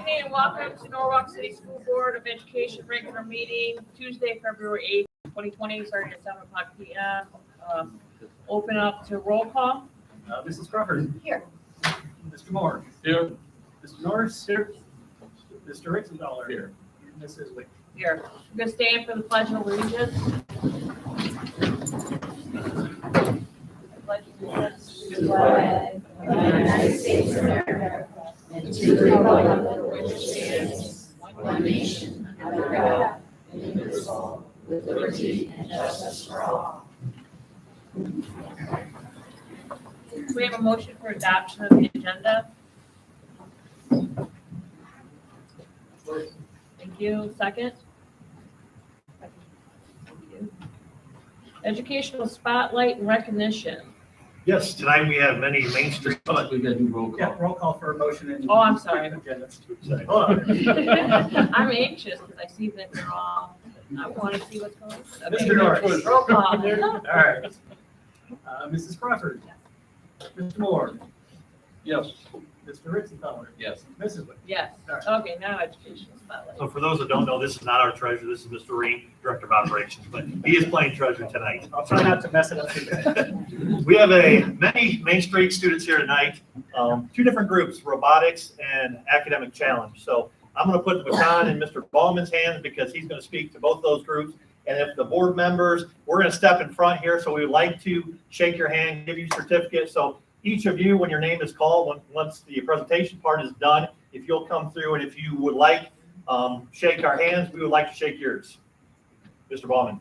evening and welcome to Norwalk City School Board of Education regular meeting, Tuesday, February 8th, 2020, starting at 7 o'clock p.m. Open up to roll call. Mrs. Crawford. Here. Mr. Moore. Here. Mr. Norris. Here. Mr. Ritzendall. Here. Mrs. Wick. Here. We're going to stand for the Pledge of Allegiance. Pledge of Allegiance to the flag of the United States of America and to the republic for which it stands, one nation, under God, indivisible, with liberty and justice for all. We have a motion for adoption of the agenda. Thank you. Second? Thank you. Educational spotlight and recognition. Yes, tonight we have many Main Street. We got to do roll Yeah, call. roll call for a motion. And Oh, I'm sorry. Agenda. Hold on. I'm anxious because I see that they're all, I want to see what's going on. Okay. Mr. Norris. Roll call. All right. Mrs. Crawford. Mr. Moore. Yes. Mr. Ritzendall. Yes. Mrs. Wick. Yes. Okay, now educational spotlight. So for those that don't know, this is not our treasurer. This is Mr. Ream, Director of Operations, but he is playing treasurer tonight. I'll try not to mess it up too bad. We have many Main Street students here tonight, two different groups, Robotics and Academic Challenge. So I'm going to put the baton in Mr. Ballman's hands because he's going to speak to both those groups. And if the board members, we're going to step in front here. So we would like to shake your hand, give you certificates. So each of you, when your name is called, once the presentation part is done, if you'll come through and if you would like shake our hands, we would like to shake yours. Mr. Ballman.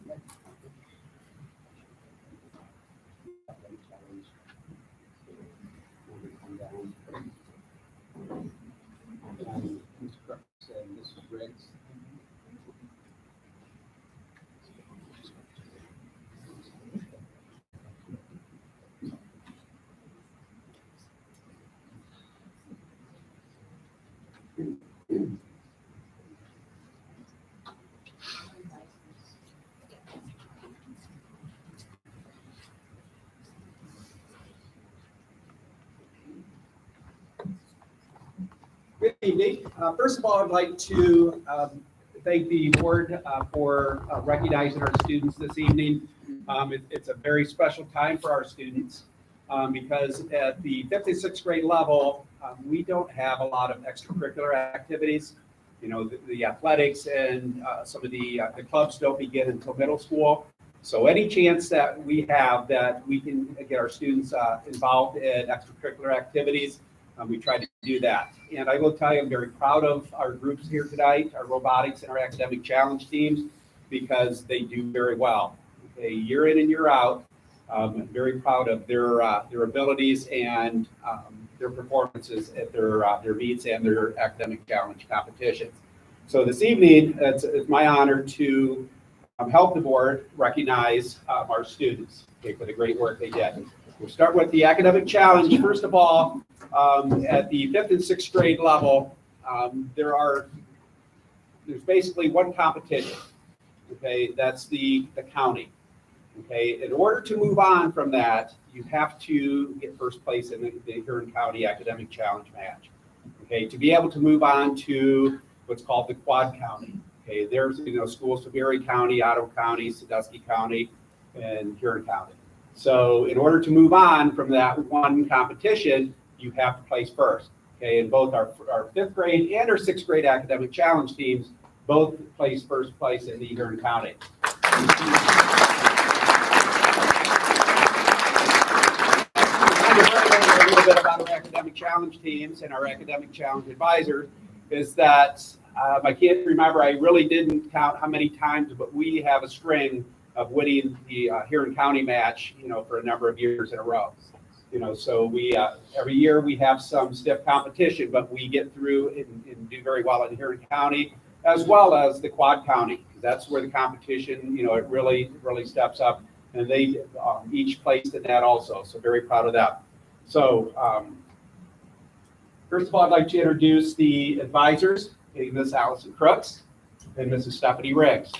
Good evening. First of all, I'd like to thank the board for recognizing our students this evening. It's a very special time for our students because at the 5th and 6th grade level, we don't have a lot of extracurricular activities. You know, the athletics and some of the clubs don't begin until middle school. So any chance that we have that we can get our students involved in extracurricular activities, we try to do that. And I will tell you, I'm very proud of our groups here tonight, our robotics and our academic challenge teams, because they do very well. Okay, year in and year out, I'm very proud of their abilities and their performances at their meets and their academic challenge competitions. So this evening, it's my honor to help the board recognize our students, okay, for the great work they did. We'll start with the academic challenge. First of all, at the 5th and 6th grade level, there's basically one competition. Okay, that's the county. Okay, in order to move on from that, you have to get first place in the Huron County Academic Challenge match. Okay, to be able to move on to what's called the Quad County. Okay, there's schools from Erie County, Ottawa County, Sandusky County, and Huron County. So in order to move on from that one competition, you have to place first. Okay, and both our 5th grade and our 6th grade academic challenge teams both placed first place in the Huron County. A little bit about our academic challenge teams and our academic challenge advisors is that I can't remember, I really didn't count how many times, but we have a string of winning the Huron County match, for a number of years in a row. So we every year we have some stiff competition, but we get through and do very well in Huron County, as well as the Quad County. That's where the competition, it really steps up, and they each placed in that also. So very proud of that. So first of all, I'd like to introduce the advisors, Ms. Allison Crooks and Mrs. Stephanie Riggs.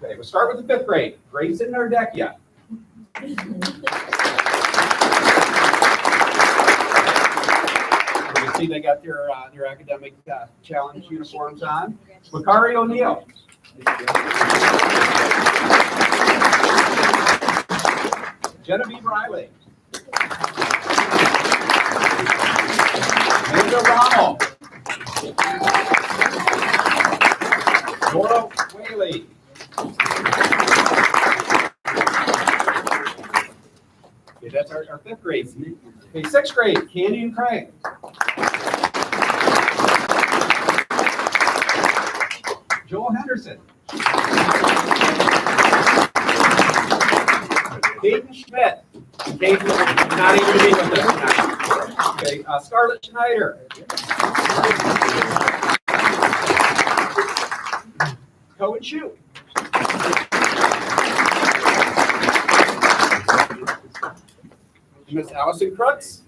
Okay, we'll start with the 5th grade. Grade's in our deck yet. You see they got their academic challenge uniforms on. Makari O'Neill. Genevieve Riley. Linda Rommel. Laura Whaley. Okay, that's our fifth grade. Okay, sixth grade, Candy and Craig. Joel Henderson. Hayden Schmidt. Hayden not even be with us tonight. Okay, Scarlett Schneider. Cohen Shue. Miss Allison Crutz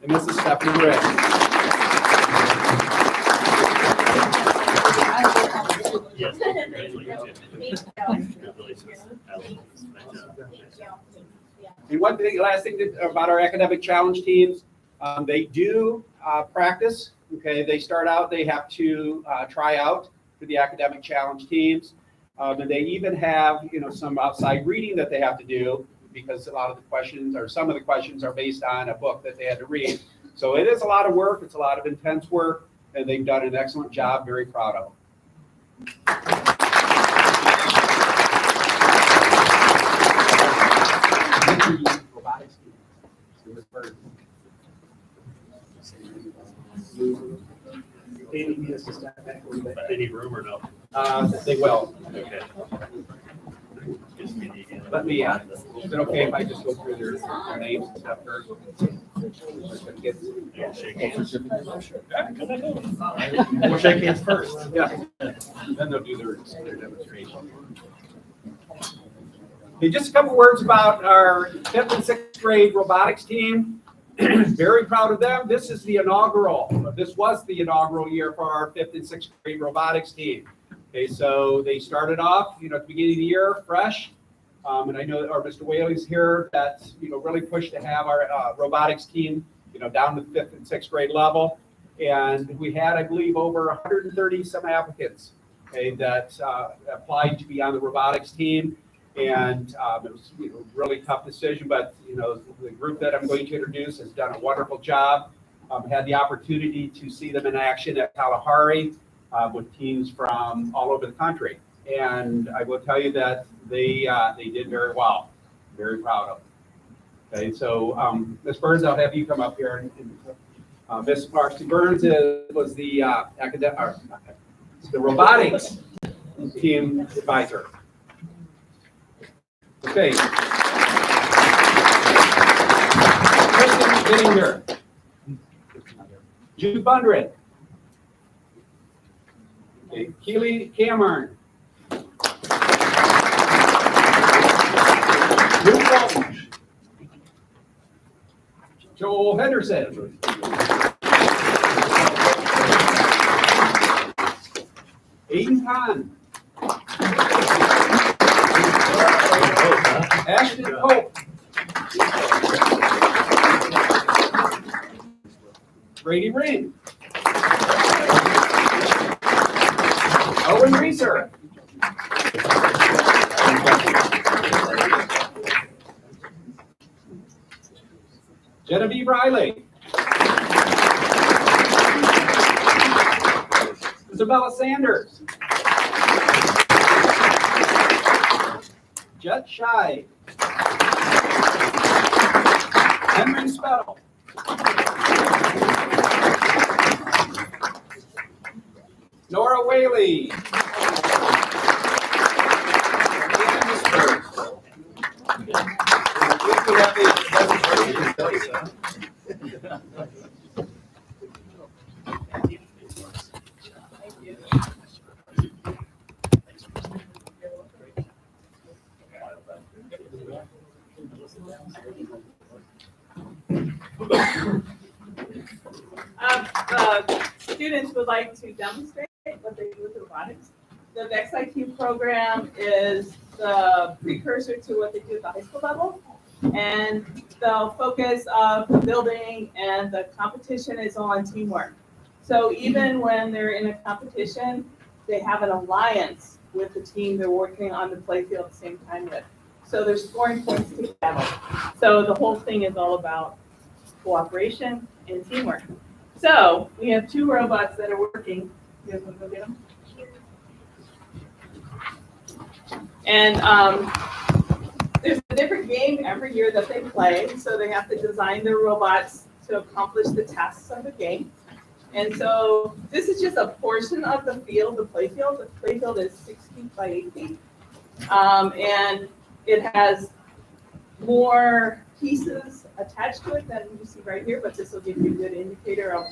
and Mrs. Stephanie Ray. Yes. And one thing, last thing about our academic challenge teams, they do practice. Okay, they start out, they have to try out for the academic challenge teams, and they even have some outside reading that they have to do because a lot of the questions or some of the questions are based on a book that they had to read. So it is a lot of work. It's a lot of intense work, and they've done an excellent job. Very proud of them. Robotics. They need room or no? They will. Okay. Let me, is it okay if I just go through their names and stuff first? Shake hands. We'll shake hands first. Yeah. Then they'll do their demonstration. Okay, just a couple words about our 5th and 6th grade robotics team. Very proud of them. This was the inaugural year for our 5th and 6th grade robotics team. Okay, so they started off, at the beginning of the year, fresh. And I know our Mr. Whaley's here that, really pushed to have our robotics team, down to the 5th and 6th grade level. And we had, I believe, over 130 some applicants, okay, that applied to be on the robotics team. And it was a really tough decision, but, the group that I'm going to introduce has done a wonderful job. Had the opportunity to see them in action at Kalahari with teams from all over the country. And I will tell you that they did very well. Very proud of them. Okay, so Ms. Burns, I'll have you come up here. And Ms. Marcy Burns was the the robotics team advisor. Okay. Kristen Bittinger. Jude Bundred. Okay. Keely Cameron. Luke Walton. Joel Henderson. Aiden Kahn. Ashton Pope. Brady Ring. Owen Reeser. Genevieve Riley. Isabella Sanders. Jet Shy. Henry Spell. Nora Whaley. Students would like to demonstrate what they do with robotics. The XIQ program is the precursor to what they do at the high school level. And the focus of the building and the competition is on teamwork. So even when they're in a competition, they have an alliance with the team they're working on the playfield at the same time with. So they're scoring points together. So the whole thing is all about cooperation and teamwork. So we have 2 robots that are working. You guys want to go get them? And there's a different game every year that they play. So they have to design their robots to accomplish the tasks of the game. And so this is just a portion of the field, the playfield. The playfield is 6 feet by 8 feet. And it has more pieces attached to it than you see right here, but this will give you a good indicator of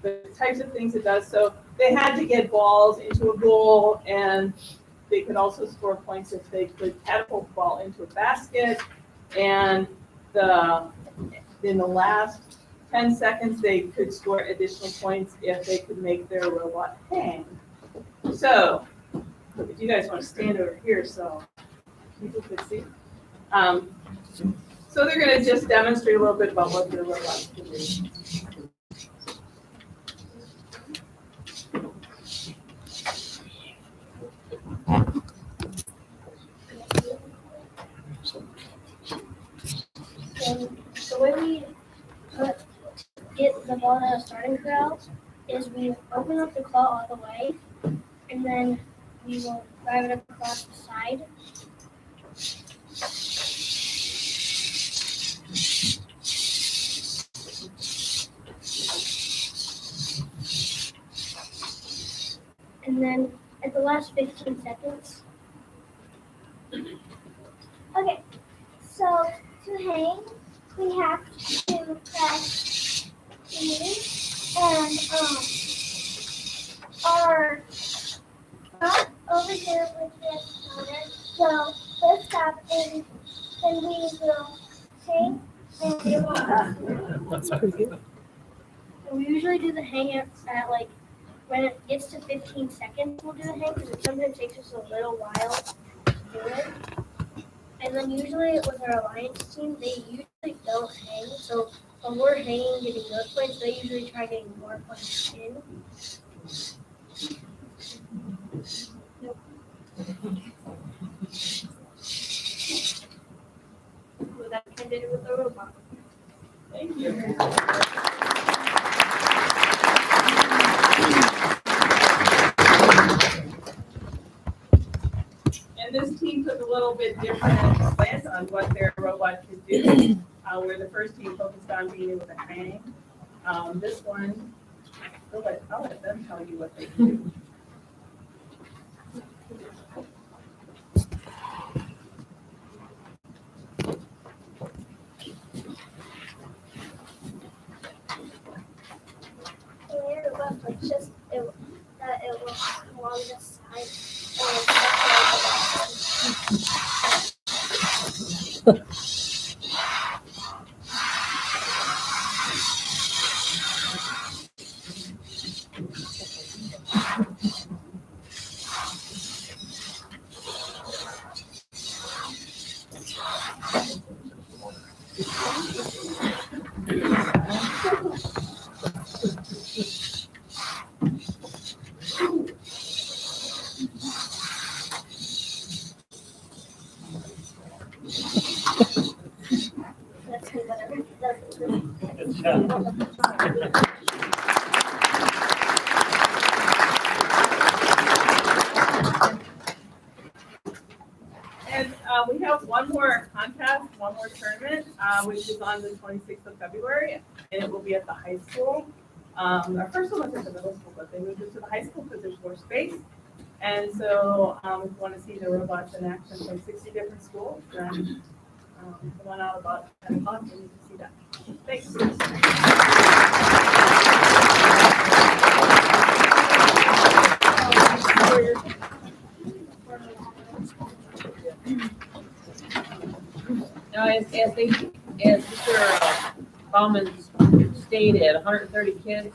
the types of things it does. So they had to get balls into a goal, and they could also score points if they could catapult the ball into a basket. And in the last 10 seconds, they could score additional points if they could make their robot hang. So if you guys want to stand over here so people could see. So they're going to just demonstrate a little bit about what the robots can do. The way we get the ball at a starting corral is we open up the claw all the way, and then we will drive it across the side. And then at the last 15 seconds. Okay, so to hang, we have to press E, and our stop over here with this motor. So let's stop, and then we will hang, and it will. That's pretty good. We usually do the hang at like when it gets to 15 seconds. We'll do the hang because it sometimes takes us a little while to do it. And then usually with our alliance team, they usually don't hang. So when we're hanging, getting those points, they usually try getting more points in. So that kind of did it with the robot. Thank you. And this team took a little bit different slant on what their robot could do. Where the first team focused on being able to hang. This one, I'll let them tell you what they can do. It's just it will come along this side. Let's see whatever it does. Good job. And we have one more contest, one more tournament, which is on the 26th of February, and it will be at the high school. Our first one was at the middle school, but they moved it to the high school because there's more space. And so if you want to see the robots in action from 60 different schools, then come on out about 10 o'clock and you can see that. Thanks. Now, as Mr. Bauman stated, 130 kids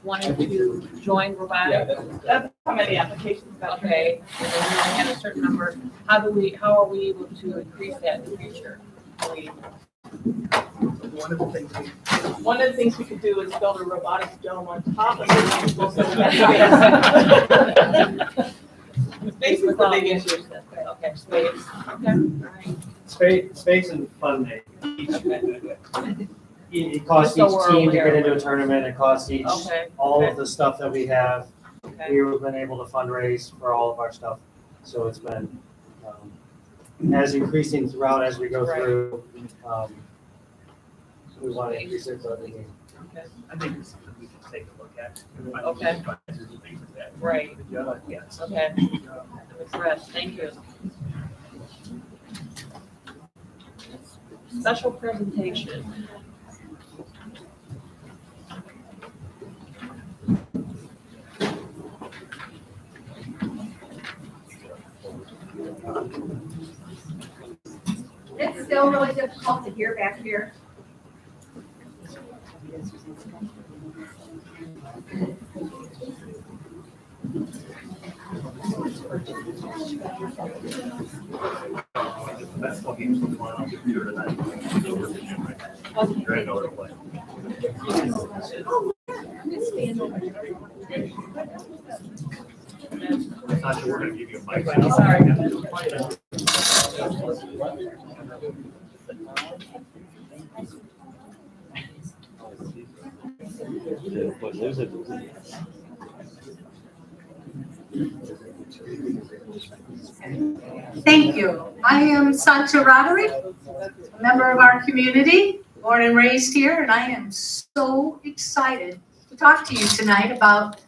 wanting to join robotics. That's how many applications got. Okay, and then we only have a certain number. How are we able to increase that in the future? actually, One of the things we one of the things we could do is build a robotics dome on top of it. Space is the big issue. Okay, space. Space and funding. It costs Just so each we're team to get aware. into a tournament, it costs each, Okay, all okay. of the stuff that we have. Okay. We've been able to fundraise for all of our stuff, so it's been, as increasing throughout as we go Right. through. We want to increase it, so I think I think it's something we can take a look at. Okay. Things like that. Right. But yes. Okay. Ms. Redd, thank you. Special presentation. It's still really difficult to hear back here. Basketball games going on the computer tonight. You're in over play. Sasha, we're gonna give you a mic. Thank you. I am Sancha Roderick, a member of our community, born and raised here, and I am so excited to talk to you tonight about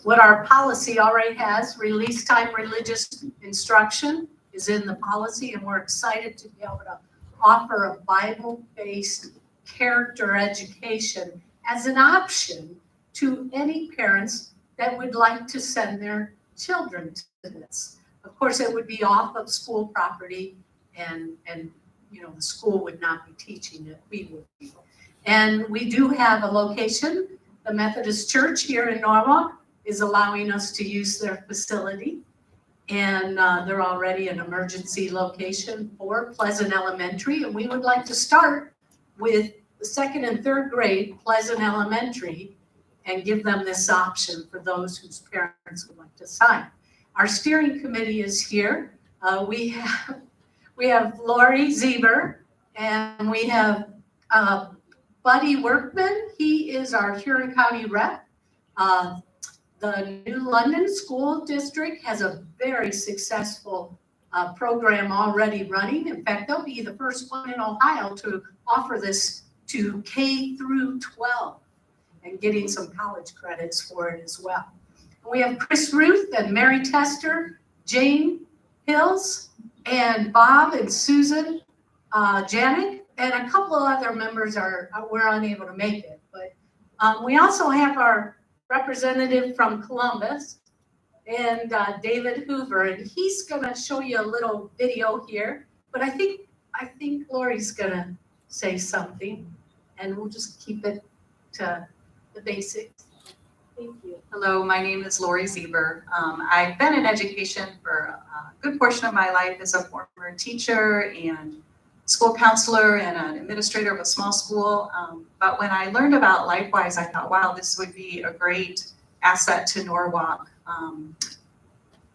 what our policy already has. Release time religious instruction is in the policy, and we're excited to be able to offer a Bible-based character education as an option to any parents that would like to send their children to this. Of course, it would be off of school property, and you know, the school would not be teaching it, we would be. And we do have a location. The Methodist Church here in Norwalk is allowing us to use their facility. And they're already an emergency location for Pleasant Elementary. And we would like to start with the 2nd and 3rd grade Pleasant Elementary and give them this option for those whose parents would like to sign. Our steering committee is here. We have Lori Zieber, and we have Buddy Workman. He is our Huron County rep. The New London School District has a very successful program already running. In fact, they'll be the first one in Ohio to offer this to K through 12 and getting some college credits for it as well. We have Chris Ruth and Mary Tester, Jane Hills, and Bob and Susan Janik, and a couple of other members were unable to make it. But we also have our representative from Columbus, and David Hoover, and he's gonna show you a little video here. But I think Lori's gonna say something, and we'll just keep it to the basics. Thank you. Hello, my name is Lori Zieber. I've been in education for a good portion of my life as a former teacher and school counselor and an administrator of a small school. But when I learned about Lifewise, I thought, wow, this would be a great asset to Norwalk.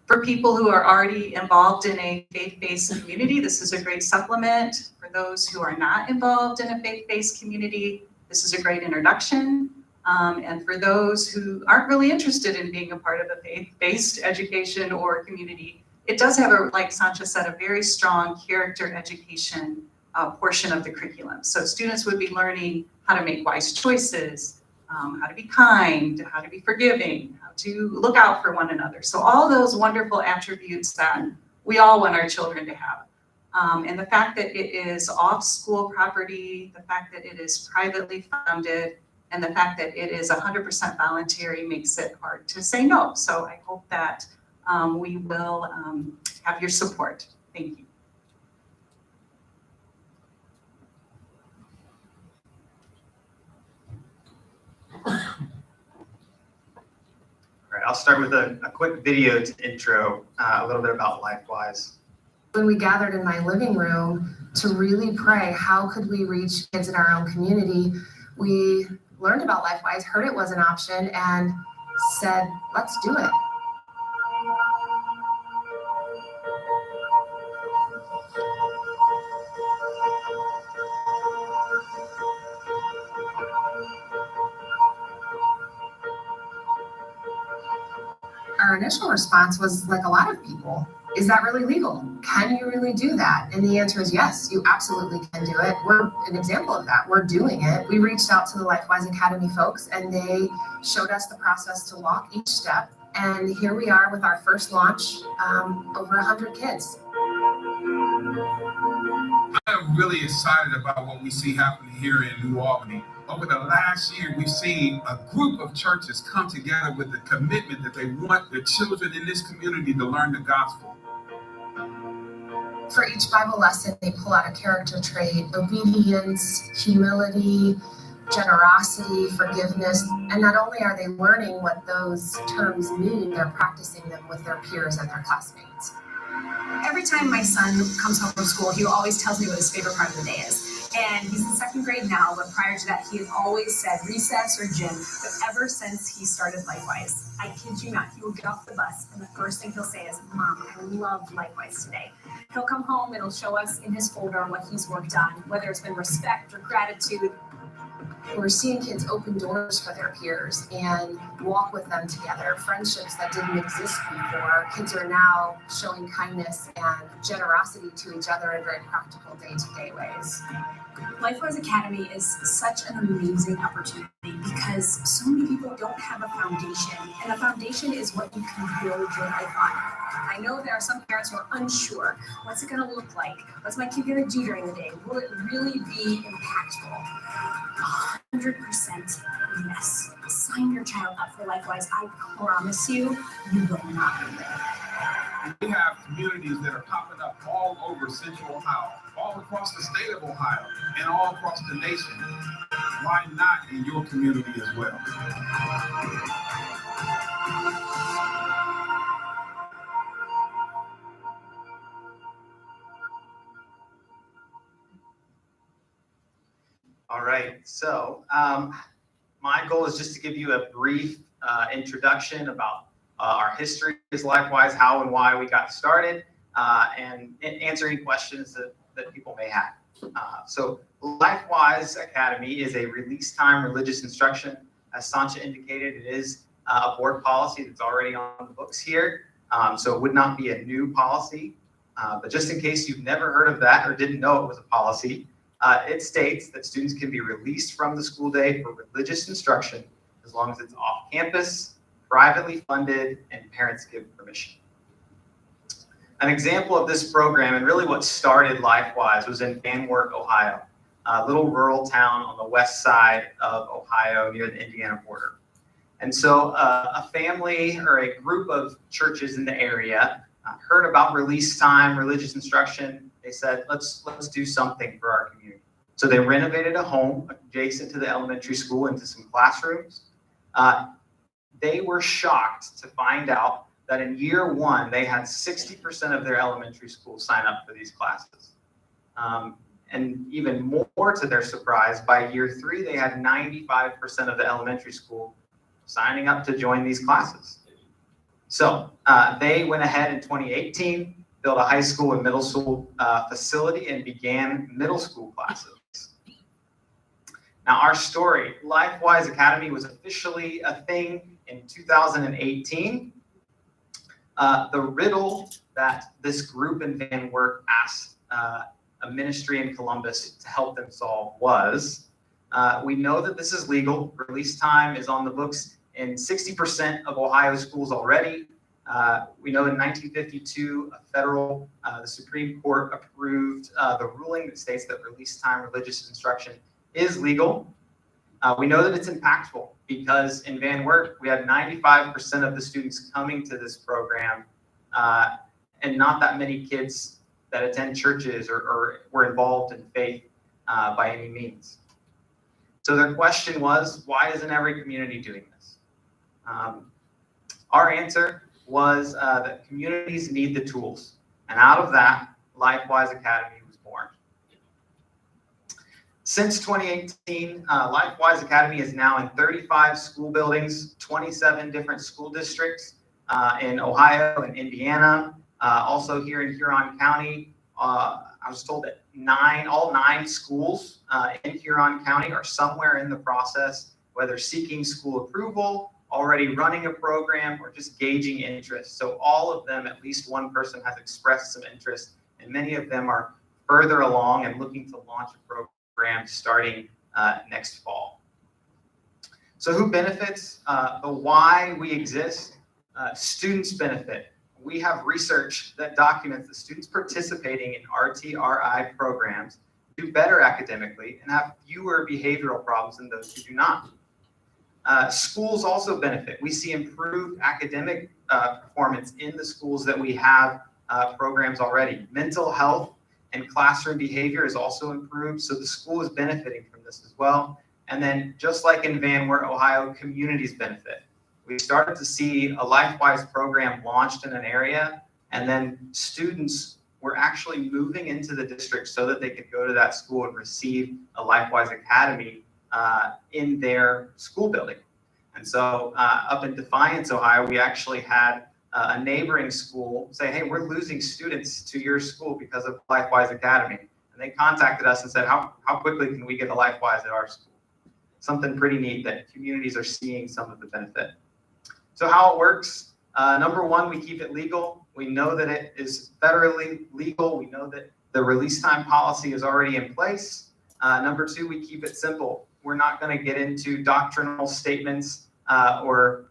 For people who are already involved in a faith-based community, this is a great supplement. For those who are not involved in a faith-based community, this is a great introduction. And for those who aren't really interested in being a part of a faith-based education or community, it does have, like Sancha said, a very strong character education portion of the curriculum. So students would be learning how to make wise choices, how to be kind, how to be forgiving, how to look out for one another. So all those wonderful attributes that we all want our children to have. And the fact that it is off school property, the fact that it is privately funded, and the fact that it is 100% voluntary makes it hard to say no. So I hope that we will have your support. Thank you. All right, I'll start with a quick video to intro a little bit about Lifewise. When we gathered in my living room, to really pray, how could we reach kids in our own community? We learned about Lifewise, heard it was an option, and said, let's do it. Our initial response was like a lot of people, is that really legal? Can you really do that? And the answer is yes, you absolutely can do it. We're an example of that. We're doing it. We reached out to the Lifewise Academy folks and they showed us the process to walk each step. And here we are with our first launch, over 100 kids. I'm really excited about what we see happening here in New Albany. Over the last year, we've seen a group of churches come together with the commitment that they want the children in this community to learn the gospel. For each Bible lesson, they pull out a character trait: obedience, humility, generosity, forgiveness. And not only are they learning what those terms mean, they're practicing them with their peers and their classmates. Every time my son comes home from school, he always tells me what his favorite part of the day is. And he's in second grade now, but prior to that, he has always said recess or gym. But ever since he started Lifewise, I kid you not, he will get off the bus and the first thing he'll say is, Mom, I loved Lifewise today. He'll come home and he'll show us in his folder what he's worked on, whether it's been respect or gratitude. We're seeing kids open doors for their peers and walk with them together. Friendships that didn't exist before. Kids are now showing kindness and generosity to each other in very practical day-to-day ways. Lifewise Academy is such an amazing opportunity because so many people don't have a foundation, and a foundation is what you can build your life on. I know there are some parents who are unsure. What's it going to look like? What's my kid going to do during the day? Will it really be impactful? 100% yes. Sign your child up for Lifewise. I promise you, you will not regret it. We have communities that are popping up all over Central Ohio, all across the state of Ohio, and all across the nation. Why not in your community as well? All right, so my goal is just to give you a brief introduction about our history as Lifewise, how and why we got started, and answer any questions that people may have. So Lifewise Academy is a release time religious instruction. As Sancha indicated, it is a board policy that's already on the books here. So it would not be a new policy, but just in case you've never heard of that or didn't know it was a policy, it states that students can be released from the school day for religious instruction as long as it's off campus, privately funded, and parents give permission. An example of this program, and really what started Lifewise, was in Van Wert, Ohio, a little rural town on the west side of Ohio near the Indiana border. And so a family or a group of churches in the area heard about release time, religious instruction. They said, let's do something for our community. So they renovated a home adjacent to the elementary school into some classrooms. They were shocked to find out that in year one, they had 60% of their elementary school sign up for these classes. And even more to their surprise, by year three, they had 95% of the elementary school signing up to join these classes. So they went ahead in 2018, built a high school and middle school facility and began middle school classes. Now our story, Lifewise Academy was officially a thing in 2018. The riddle that this group in Van Wert asked a ministry in Columbus to help them solve was, we know that this is legal. Release time is on the books in 60% of Ohio schools already. We know in 1952, the Supreme Court approved the ruling that states that release time religious instruction is legal. We know that it's impactful because in Van Wert, we had 95% of the students coming to this program and not that many kids that attend churches or were involved in faith by any means. So their question was, why isn't every community doing this? Our answer was that communities need the tools. And out of that, Lifewise Academy was born. Since 2018, Lifewise Academy is now in 35 school buildings, 27 different school districts in Ohio and Indiana. Also here in Huron County, I was told that all nine schools in Huron County are somewhere in the process, whether seeking school approval, already running a program, or just gauging interest. So all of them, at least one person has expressed some interest, and many of them are further along and looking to launch a program starting next fall. So who benefits? The why we exist. Students benefit. We have research that documents that students participating in RTRI programs do better academically and have fewer behavioral problems than those who do not. Schools also benefit. We see improved academic performance in the schools that we have programs already. Mental health and classroom behavior is also improved, so the school is benefiting from this as well. And then just like in Van Wert, Ohio, communities benefit. We started to see a Lifewise program launched in an area, and then students were actually moving into the district so that they could go to that school and receive a Lifewise Academy in their school building. And so up in Defiance, Ohio, we actually had a neighboring school say, hey, we're losing students to your school because of Lifewise Academy. And they contacted us and said, how quickly can we get a Lifewise at our school? Something pretty neat that communities are seeing some of the benefit. So how it works, number one, we keep it legal. We know that it is federally legal. We know that the release time policy is already in place. Number two, we keep it simple. We're not going to get into doctrinal statements or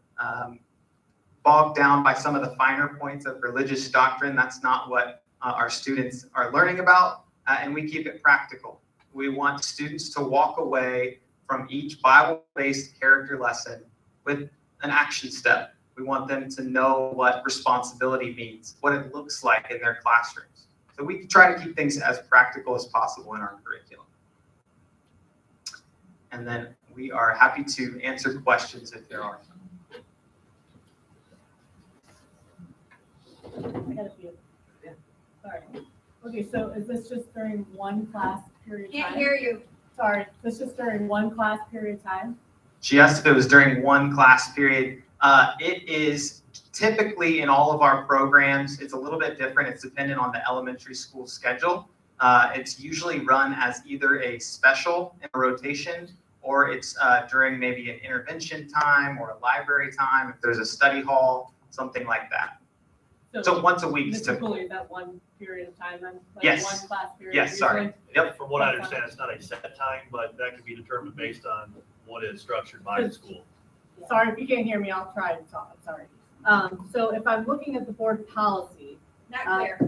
bogged down by some of the finer points of religious doctrine. That's not what our students are learning about, and we keep it practical. We want students to walk away from each Bible-based character lesson with an action step. We want them to know what responsibility means, what it looks like in their classrooms. So we try to keep things as practical as possible in our curriculum. And then we are happy to answer questions if there are. I got a few. Yeah. Sorry. Okay, so is this just during one class period of time? Can't hear you. Sorry, this just during one class period of time? She asked if it was during one class period. It is typically in all of our programs. It's a little bit different. It's dependent on the elementary school schedule. It's usually run as either a special in a rotation, or it's during maybe an intervention time or a library time, if there's a study hall, something like that. So once a week is typical. Typically that one period of time then? Like Yes. One class period? Yes, sorry. usually? Yep. From what I understand, it's not a set time, but that can be determined based on what is structured by the school. Sorry, if you can't hear me, I'll try to talk, sorry. So if I'm looking at the board policy. Not clear.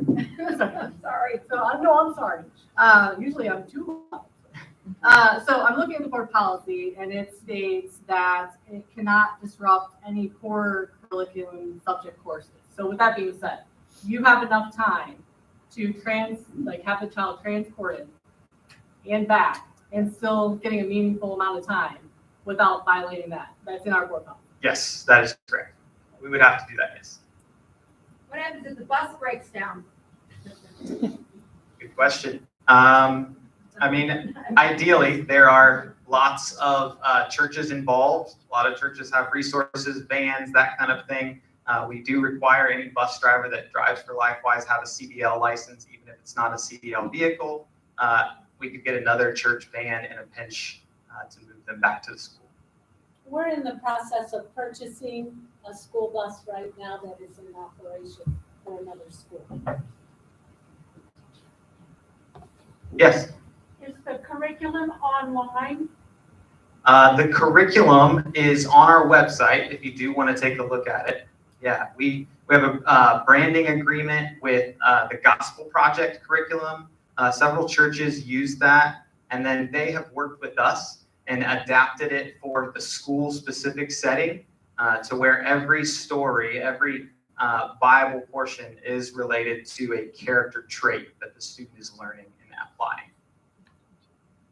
Sorry, I'm sorry. Usually I'm too loud. So I'm looking at the board policy and it states that it cannot disrupt any core curriculum subject courses. So with that being said, you have enough time to have the child transported and back and still getting a meaningful amount of time without violating that. That's in our board policy. Yes, that is correct. We would have to do that, yes. What happens if the bus breaks down? Good question. I mean, ideally, there are lots of churches involved. A lot of churches have resources, vans, that kind of thing. We do require any bus driver that drives for Lifewise have a CDL license, even if it's not a CDL vehicle. We could get another church van in a pinch to move them back to the school. We're in the process of purchasing a school bus right now that is in operation for another school. Yes. Is the curriculum online? The curriculum is on our website if you do want to take a look at it. Yeah, we have a branding agreement with the Gospel Project curriculum. Several churches use that, and then they have worked with us and adapted it for the school-specific setting to where every story, every Bible portion is related to a character trait that the student is learning and applying.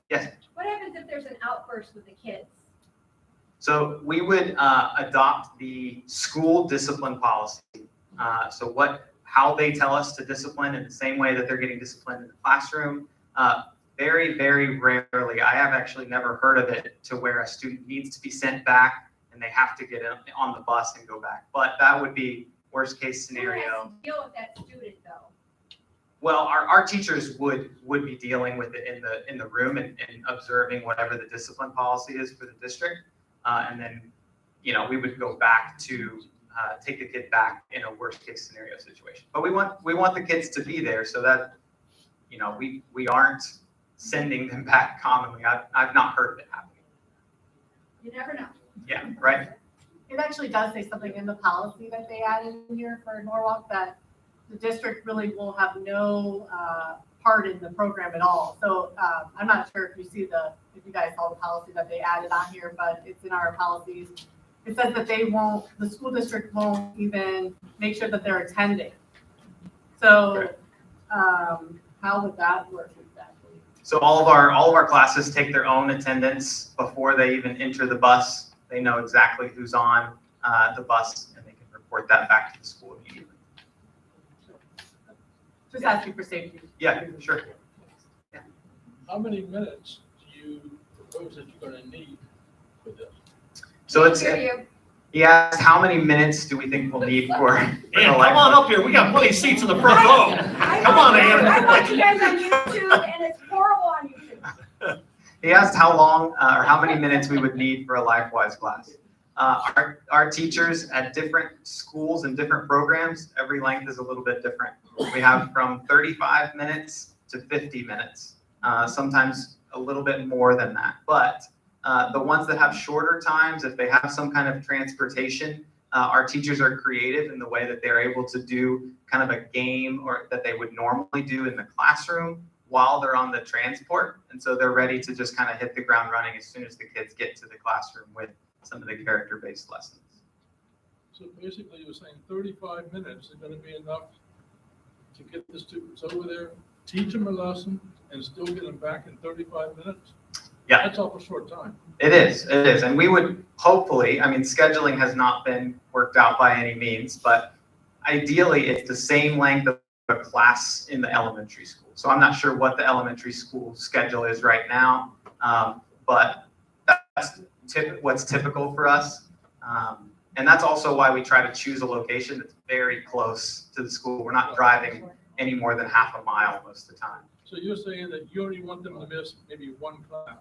Yes? What happens if there's an outburst with the kids? So we would adopt the school discipline policy. So how they tell us to discipline in the same way that they're getting disciplined in the classroom. very, very rarely, I have actually never heard of it to where a student needs to be sent back and they have to get on the bus and go back. But that would be worst case scenario. Who has to deal with that student though? Well, our teachers would be dealing with it in the room and observing whatever the discipline policy is for the district. And then, you know, we would go back to take the kid back in a worst case scenario situation. But we want the kids to be there so that, you know, we aren't sending them back commonly. I've not heard of it happening. You never know. Yeah, right. It actually does say something in the policy that they added in here for Norwalk that the district really will have no part in the program at all. So I'm not sure if you guys saw the policy that they added on here, but it's in our policies. It says that the school district won't even make sure that they're attending. So how would that work exactly? So all of our classes take their own attendance before they even enter the bus. They know exactly who's on the bus and they can report that back to the school immediately. Just asking for safety. Yeah, sure. How many minutes do you propose that you're going to need for this? So it's, Hear you. he asked, how many minutes do we think we'll need for Ann, come on up here. We got plenty of seats in the front row. Come on, Ann. I watch you guys on YouTube and it's horrible on YouTube. He asked how long or how many minutes we would need for a Lifewise class. Our teachers at different schools and different programs, every length is a little bit different. We have from 35 minutes to 50 minutes, sometimes a little bit more than that. But the ones that have shorter times, if they have some kind of transportation, our teachers are creative in the way that they're able to do kind of a game or that they would normally do in the classroom while they're on the transport. And so they're ready to just kind of hit the ground running as soon as the kids get to the classroom with some of the character-based lessons. So basically you're saying 35 minutes is going to be enough to get the students over there, teach them a lesson, and still get them back in 35 minutes? Yeah. That's awful short time. It is. And we would hopefully, I mean, scheduling has not been worked out by any means, but ideally it's the same length of a class in the elementary school. So I'm not sure what the elementary school schedule is right now, but that's what's typical for us. And that's also why we try to choose a location that's very close to the school. We're not driving any more than half a mile most of the time. So you're saying that you only want them to miss maybe one class?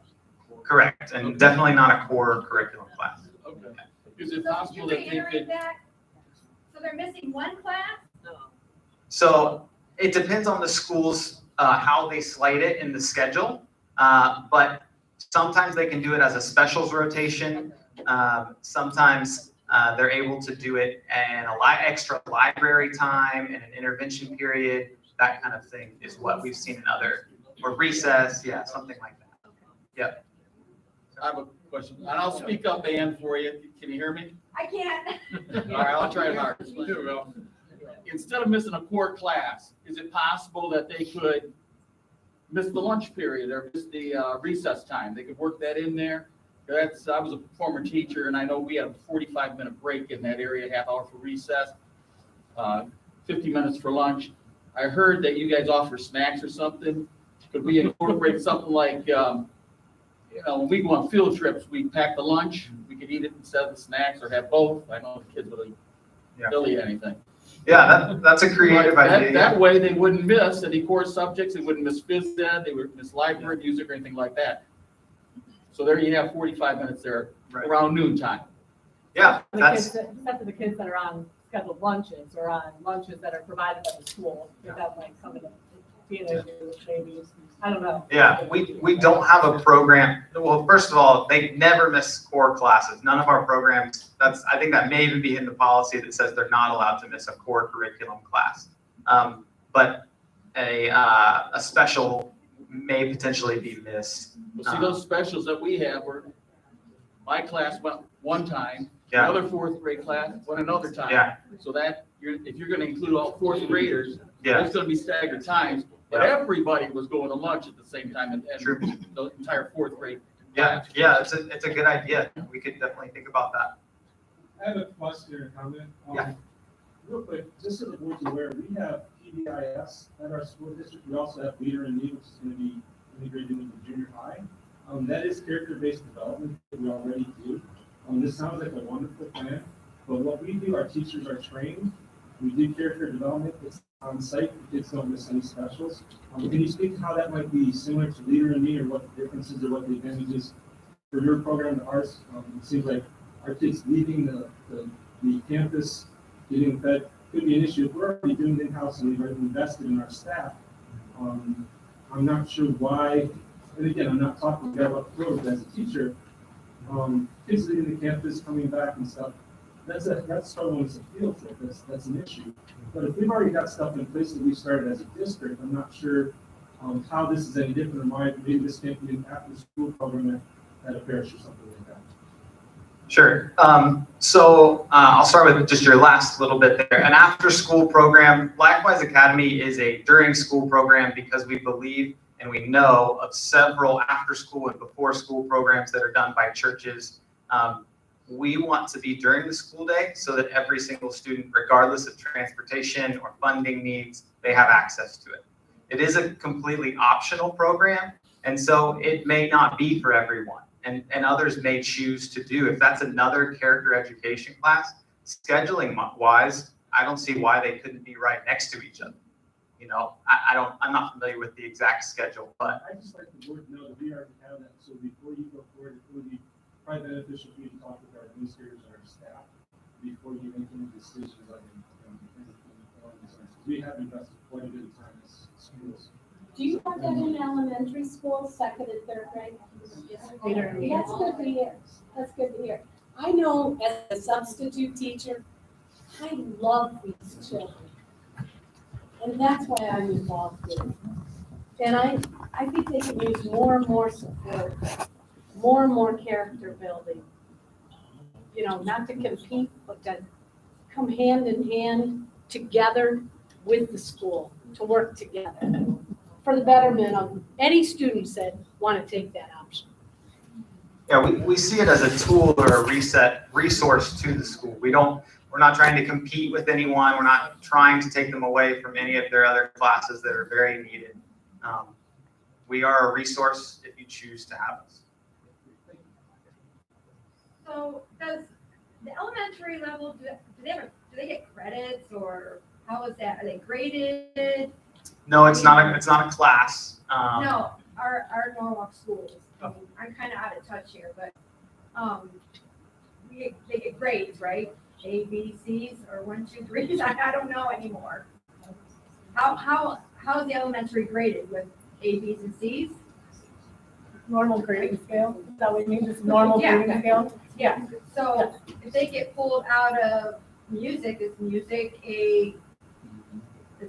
Correct, and definitely not a core curriculum class. Okay. Is it So possible could that you they reiterate could? that? So they're missing one class? So it depends on the schools, how they slate it in the schedule. But sometimes they can do it as a specials rotation. Sometimes they're able to do it in extra library time and an intervention period. That kind of thing is what we've seen in or recess, yeah, something like that. Yeah. I have a question, and I'll speak up, Ann, for you. Can you hear me? I can't. All right, I'll try hard. Instead of missing a core class, is it possible that they could miss the lunch period or miss the recess time? They could work that in there? I was a former teacher, and I know we had a 45-minute break in that area, half hour for recess, 50 minutes for lunch. I heard that you guys offer snacks or something. Could we incorporate something like, when we go on field trips, we pack the lunch. We could eat it instead of the snacks or have both. I know the kids will eat anything. Yeah, that's a creative idea. That way they wouldn't miss any core subjects. They wouldn't miss phys ed. They wouldn't miss library, music, or anything like that. So there you have 45 minutes there around noon time. Yeah, Except for the kids that are on scheduled lunches or on lunches that are provided by the school, that might come in teenagers, babies. I don't know. Yeah, we don't have a program. Well, first of all, they never miss core classes. None of our programs, I think that may even be in the policy that says they're not allowed to miss a core curriculum class. But a special may potentially be missed. Well, see, those specials that we have my class went one time, Yeah. the other fourth grade class went another time. Yeah. So that if you're going to include all fourth graders, Yeah. there's going to be staggered times. But everybody was going to lunch at the same time, and the entire fourth grade. Yeah, it's a good idea. We could definitely think about that. I have a question or comment. Yeah. Real quick, just so the board's aware, we have PBIS at our school district. We also have Leader in Need, which is going to be integrated into junior high. That is character-based development that we already do. This sounds like a wonderful plan, but what we do, our teachers are trained. We do character development. It's on site. Kids don't miss any specials. Can you speak to how that might be similar to Leader in Me, or what the differences or what the advantages for your program to ours? It seems like our kids leaving the campus, getting fed could be an issue. If we're already doing it in-house and we've already invested in our staff, I'm not sure why, and again, I'm not talking about growth as a teacher, kids leaving the campus, coming back and stuff, that's struggling as a field trip, that's an issue. But if we've already got stuff in place that we started as a district, I'm not sure how this is any different, or why maybe this can't be an after-school program at a parish or something like that. Sure. I'll start with just your last little bit there. An after-school program, Lifewise Academy is a during-school program because we believe and we know of several after-school and before-school programs that are done by churches. We want to be during the school day so that every single student, regardless of transportation or funding needs, they have access to it. It is a completely optional program, and so it may not be for everyone. And others may choose to do. If that's another character education class, scheduling wise, I don't see why they couldn't be right next to each other. You know, I'm not familiar with the exact schedule, but I just like the board to know that we already have that, so before you go forward, it would be probably beneficial for you to talk with our administrators and our staff before you make any decisions on we have invested quite a bit of time as schools. Do you have that in elementary school, second and third grade? That's good to hear. That's good to hear. I know as a substitute teacher, I love these children. And that's why I'm involved in it. And I think they can use more and more support, more and more character building. You know, not to compete, but to come hand in hand together with the school, to work together for the betterment of any students that want to take that option. yeah, we see it as a tool or a resource to the school. We're not trying to compete with anyone. We're not trying to take them away from any of their other classes that are very needed. We are a resource if you choose to have us. So does the elementary level, do they get credits, or how is that? Are they graded? No, it's not a class. No, our Norwalk schools. I mean, I'm kind of out of touch here, but they get grades, right? A, B, C's, or 1, 2, 3s. I don't know anymore. How is the elementary graded, with A, B's, and C's? Normal grading scale? Is that what you mean? Just normal grading scale? Yeah. So if they get pulled out of music, is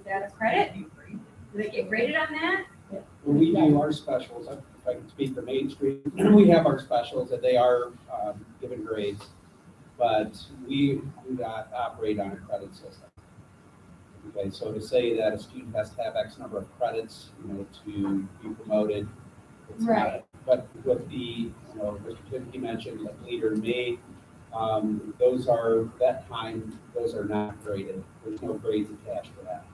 that a credit? Do they get graded on that? When we do our specials, if I can speak for Main Street, we have our specials that they are given grades, but we do not operate on a credit system. Okay, so to say that a student has to have X number of credits, to be promoted, it's not. But with the, Mr. Timothy mentioned, like Leader in Me, those are not graded. There's no grades attached to that.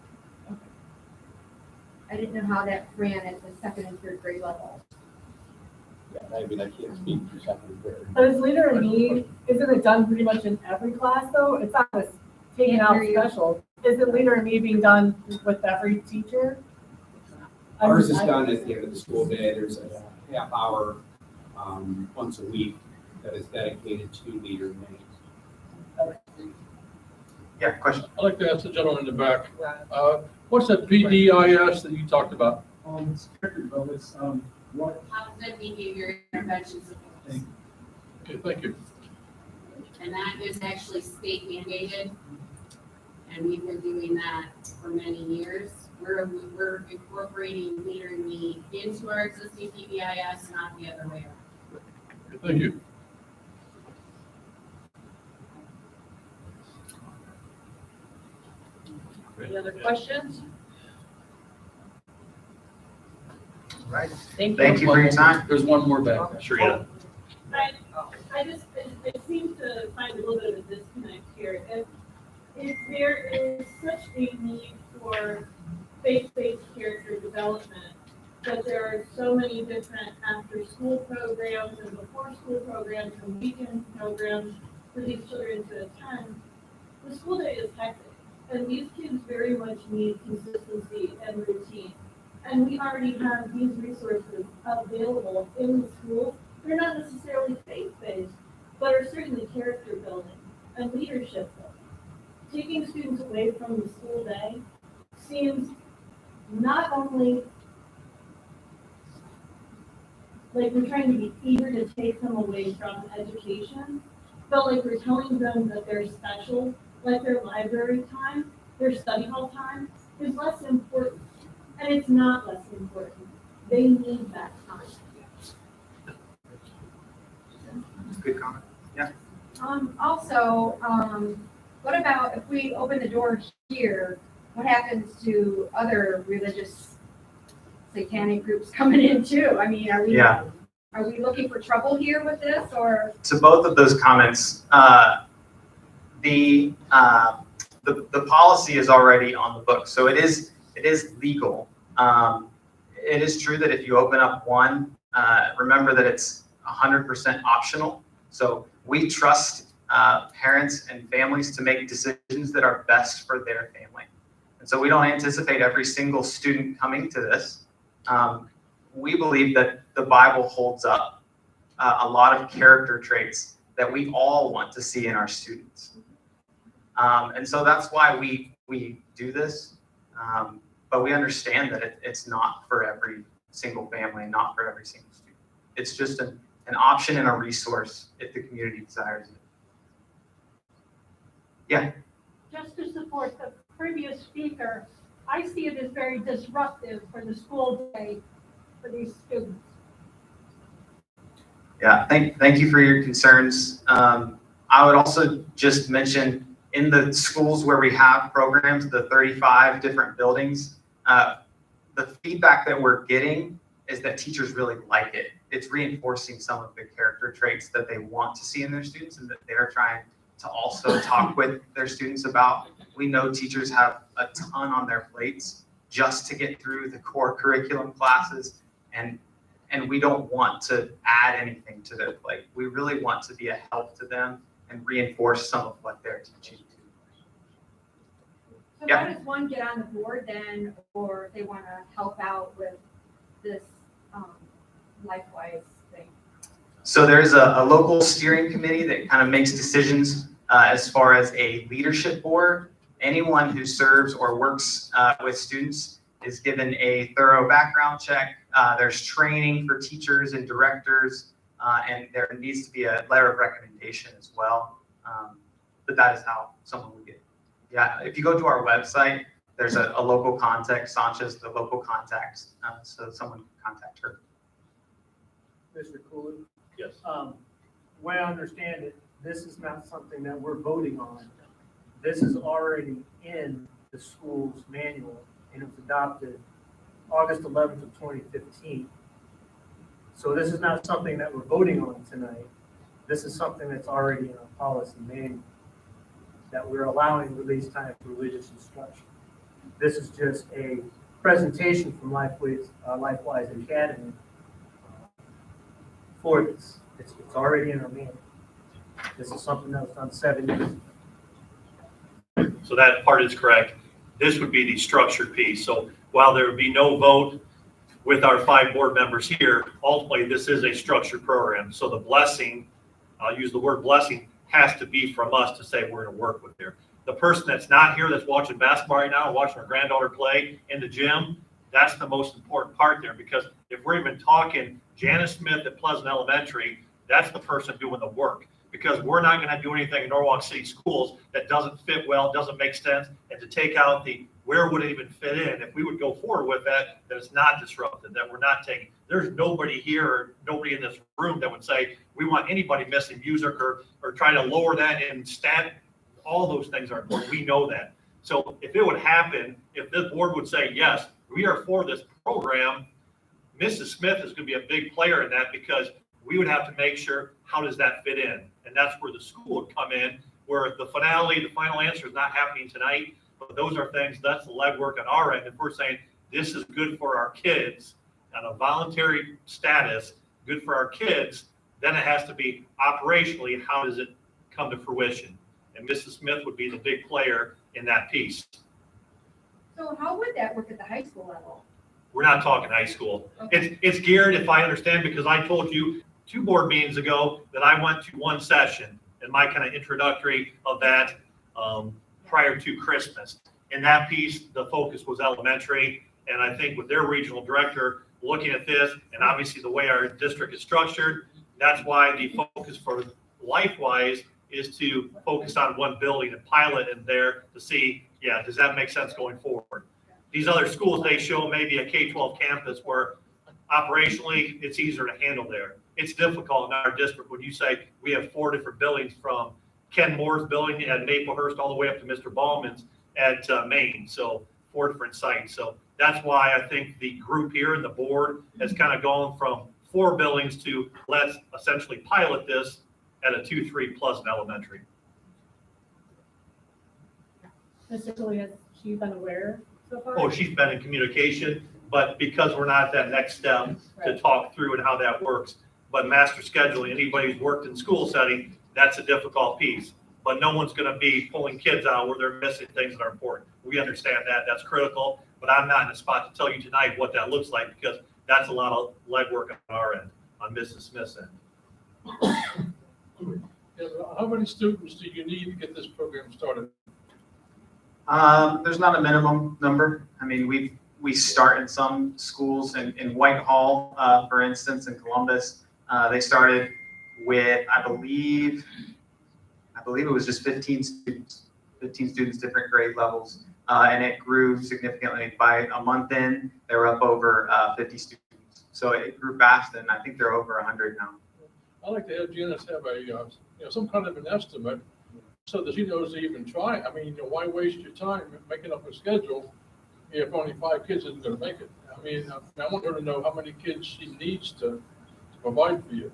I didn't know how that ran at the second and third grade level. Yeah, I can't speak for second and third. But is Leader in Me, isn't it done pretty much in every class though? It's not a taken out special. Isn't Leader in Me being done with every teacher? Ours is done at the end of the school day. There's a half hour once a week that is dedicated to Leader in Me. Yeah, question. I'd like to ask the gentleman in the back. What's that PDIS that you talked about? It's character development. Positive behavior intervention supports. Okay, thank you. And that is actually state mandated. And we've been doing that for many years. We're incorporating Leader in Me into our existing PBIS, not the other way around. Okay, thank you. Any other questions? Right. Thank you for your time. There's one more back. Sure, yeah. I just seem to find a little bit of a disconnect here. If there is such a need for faith-based character development, but there are so many different after-school programs and before-school programs and weekend programs for these children to attend. The school day is hectic, and these kids very much need consistency and routine. And we already have these resources available in the schools. They're not necessarily faith-based, but are certainly character building and leadership building. Taking students away from the school day seems not only like we're trying to be eager to take them away from education, but like we're telling them that they're special, like their library time, their study hall time is less important. And it's not less important. They need that time. Good comment. Yeah. Also, what about if we open the door here, what happens to other religious satanic groups coming in too? I mean, are we looking for trouble here with this, or? To both of those comments, the policy is already on the book, so it is legal. It is true that if you open up one, remember that it's 100% optional. So we trust parents and families to make decisions that are best for their family. And so we don't anticipate every single student coming to this. We believe that the Bible holds up a lot of character traits that we all want to see in our students. And so that's why we do this. But we understand that it's not for every single family, not for every single student. It's just an option and a resource if the community desires it. Yeah. Just to support the previous speaker, I see it as very disruptive for the school day for these students. Yeah, thank you for your concerns. I would also just mention in the schools where we have programs, the 35 different buildings, the feedback that we're getting is that teachers really like it. It's reinforcing some of the character traits that they want to see in their students and that they're trying to also talk with their students about. We know teachers have a ton on their plates just to get through the core curriculum classes, and we don't want to add anything to their plate. We really want to be a help to them and reinforce some of what they're teaching. So how does one get on the board then, or if they want to help out with this Lifewise thing? So there's a local steering committee that kind of makes decisions as far as a leadership board. Anyone who serves or works with students is given a thorough background check. There's training for teachers and directors, and there needs to be a letter of recommendation as well. But that is how someone would get. Yeah, if you go to our website, there's a local contact, Sanchez, the local contact, so someone can contact her. Mr. Cooley? Yes. Way I understand it, this is not something that we're voting on. This is already in the school's manual, and it was adopted August 11th of 2015. So this is not something that we're voting on tonight. This is something that's already in our policy manual, that we're allowing release time for religious instruction. This is just a presentation from Lifewise Academy for this. It's already in our manual. This is something that was done 7 years ago. So that part is correct. This would be the structured piece. So while there would be no vote with our 5 board members here, ultimately this is a structured program. So the blessing, I'll use the word blessing, has to be from us to say we're going to work with there. The person that's not here, that's watching basketball right now, watching our granddaughter play in the gym, that's the most important part there, because if we're even talking Janice Smith at Pleasant Elementary, that's the person doing the work, because we're not going to do anything in Norwalk City Schools that doesn't fit well, doesn't make sense, and to take out the where would it even fit in. If we would go forward with that, that it's not disrupted, that we're not taking, there's nobody here, nobody in this room that would say we want anybody missing music or try to lower that in stat. All those things are important. We know that. So if it would happen, if this board would say, yes, we are for this program, Mrs. Smith is going to be a big player in that, because we would have to make sure, how does that fit in? And that's where the school would come in, where the final answer is not happening tonight, but those are things, that's the legwork on our end. If we're saying this is good for our kids, on a voluntary status, good for our kids, then it has to be operationally, how does it come to fruition? And Mrs. Smith would be the big player in that piece. So how would that work at the high school level? We're not talking high school. It's geared, if I understand, because I told you 2 board meetings ago that I went to 1 session and my kind of introductory of that prior to Christmas. In that piece, the focus was elementary. And I think with their regional director looking at this, and obviously the way our district is structured, that's why the focus for Lifewise is to focus on 1 building and pilot in there to see, yeah, does that make sense going forward? These other schools, they show maybe a K-12 campus where operationally it's easier to handle there. It's difficult in our district when you say we have 4 different buildings from Ken Moore's building at Maplehurst all the way up to Mr. Ballman's at Maine. So 4 different sites. So that's why I think the group here and the board has kind of gone from 4 buildings to let's essentially pilot this at a 2-3 plus in elementary. Mr. Cooley, has she been aware so far? Oh, she's been in communication, but because we're not at that next step to talk through and how that works. But master scheduling, anybody who's worked in school setting, that's a difficult piece. But no one's going to be pulling kids out where they're missing things that are important. We understand that. That's critical. But I'm not in a spot to tell you tonight what that looks like because that's a lot of legwork on our end, on Mrs. Smith's end. How many students do you need to get this program started? There's not a minimum number. I mean, we start in some schools in Whitehall, for instance, in Columbus. They started with, I believe it was just 15 students, different grade levels. And it grew significantly. By a month in, they were up over 50 students. So it grew fast, and I think they're over 100 now. I'd like to have Janice have a, some kind of an estimate so that she knows to even try. I mean, why waste your time making up a schedule if only 5 kids isn't going to make it? I mean, I want her to know how many kids she needs to provide for you.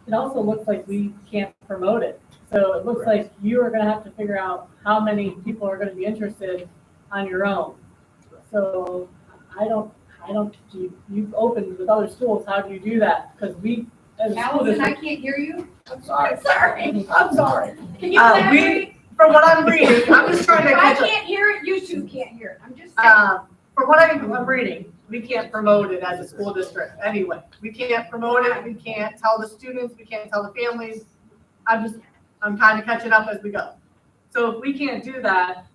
It also looks like we can't promote it. So it looks like you are going to have to figure out how many people are going to be interested on your own. So you've opened with other schools. How do you do that? Because we, as a school Allison, I district. can't hear you. I'm sorry. I'm sorry. Can you We, elaborate? from what I'm reading, I'm just trying to If I catch up. can't hear it, you 2 can't hear it. I'm just saying. From what I'm reading, we can't promote it as a school district anyway. We can't promote it, we can't tell the students, we can't tell the families. I'm kind of catching up as we go. So if we can't do that,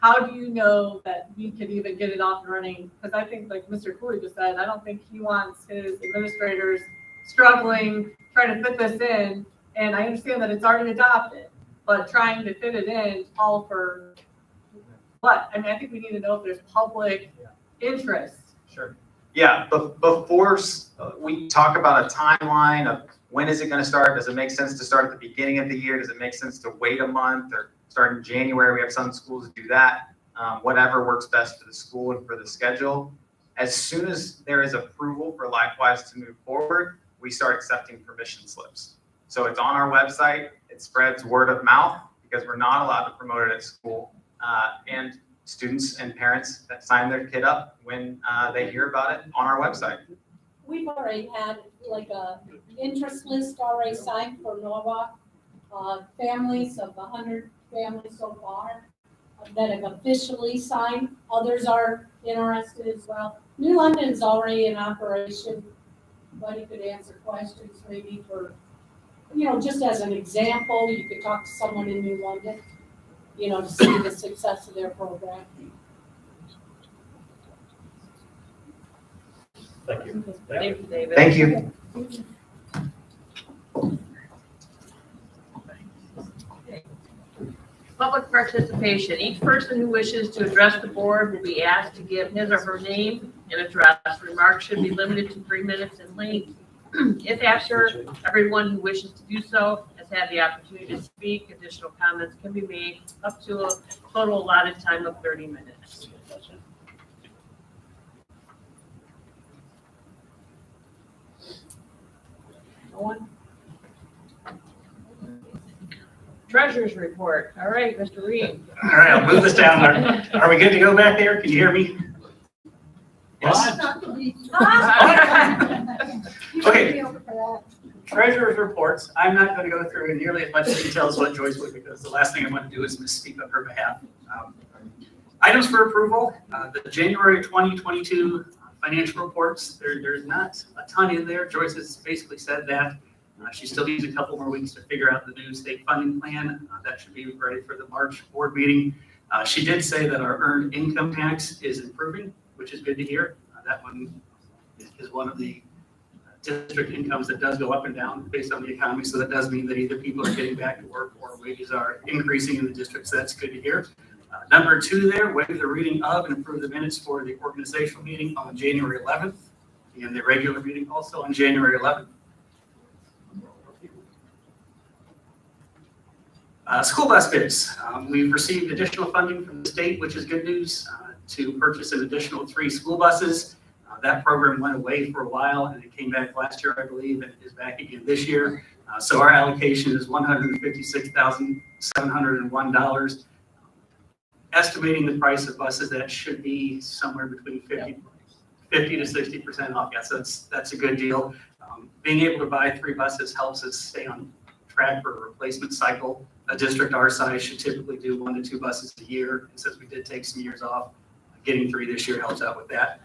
how do you know that we can even get it off and running? Because I think, like Mr. Cooley just said, I don't think he wants his administrators struggling, trying to fit this in. And I understand that it's already adopted, but trying to fit it in all for what? I mean, I think we need to know if there's public interest. Sure. Yeah, but before we talk about a timeline of when is it going to start, does it make sense to start at the beginning of the year? Does it make sense to wait a month or start in January? We have some schools that do that. Whatever works best for the school and for the schedule. As soon as there is approval for Lifewise to move forward, we start accepting permission slips. So it's on our website. It spreads word of mouth because we're not allowed to promote it at school. And students and parents that sign their kid up when they hear about it on our website. We've already had like a interest list already signed for Norwalk. Families of 100 families so far that have officially signed. Others are interested as well. New London's already in operation, but you could answer questions maybe for, just as an example, you could talk to someone in New London, to see the success of their program. Thank you. Thank you, David. Thank you. Public participation. Each person who wishes to address the board will be asked to give his or her name and address. Remarks should be limited to 3 minutes in length. If after everyone who wishes to do so has had the opportunity to speak, additional comments can be made up to a total allotted time of 30 minutes. No one? Treasurer's report. All right, Mr. Reed. All right, I'll move this down. Are we good to go back there? Can you hear me? Yes. Okay. Treasurer's reports. I'm not going to go through in nearly as much detail as what Joyce would, because the last thing I want to do is misspeak on her behalf. Items for approval, the January 2022 financial reports. There's not a ton in there. Joyce has basically said that. She still needs a couple more weeks to figure out the new state funding plan. That should be ready for the March board meeting. She did say that our earned income tax is improving, which is good to hear. That one is one of the district incomes that does go up and down based on the economy. So that does mean that either people are getting back to work or wages are increasing in the district. So that's good to hear. Number 2 there, waive the reading of and approve the minutes for the organizational meeting on January 11th and the regular meeting also on January 11th. School bus bids. We've received additional funding from the state, which is good news, to purchase an additional 3 school buses. That program went away for a while and it came back last year, I believe, and it is back again this year. So our allocation is $156,701. Estimating the price of buses, that should be somewhere between 50 to 60% off. Yes, that's a good deal. Being able to buy 3 buses helps us stay on track for a replacement cycle. A district our size should typically do 1 to 2 buses a year. And since we did take some years off, getting 3 this year helps out with that.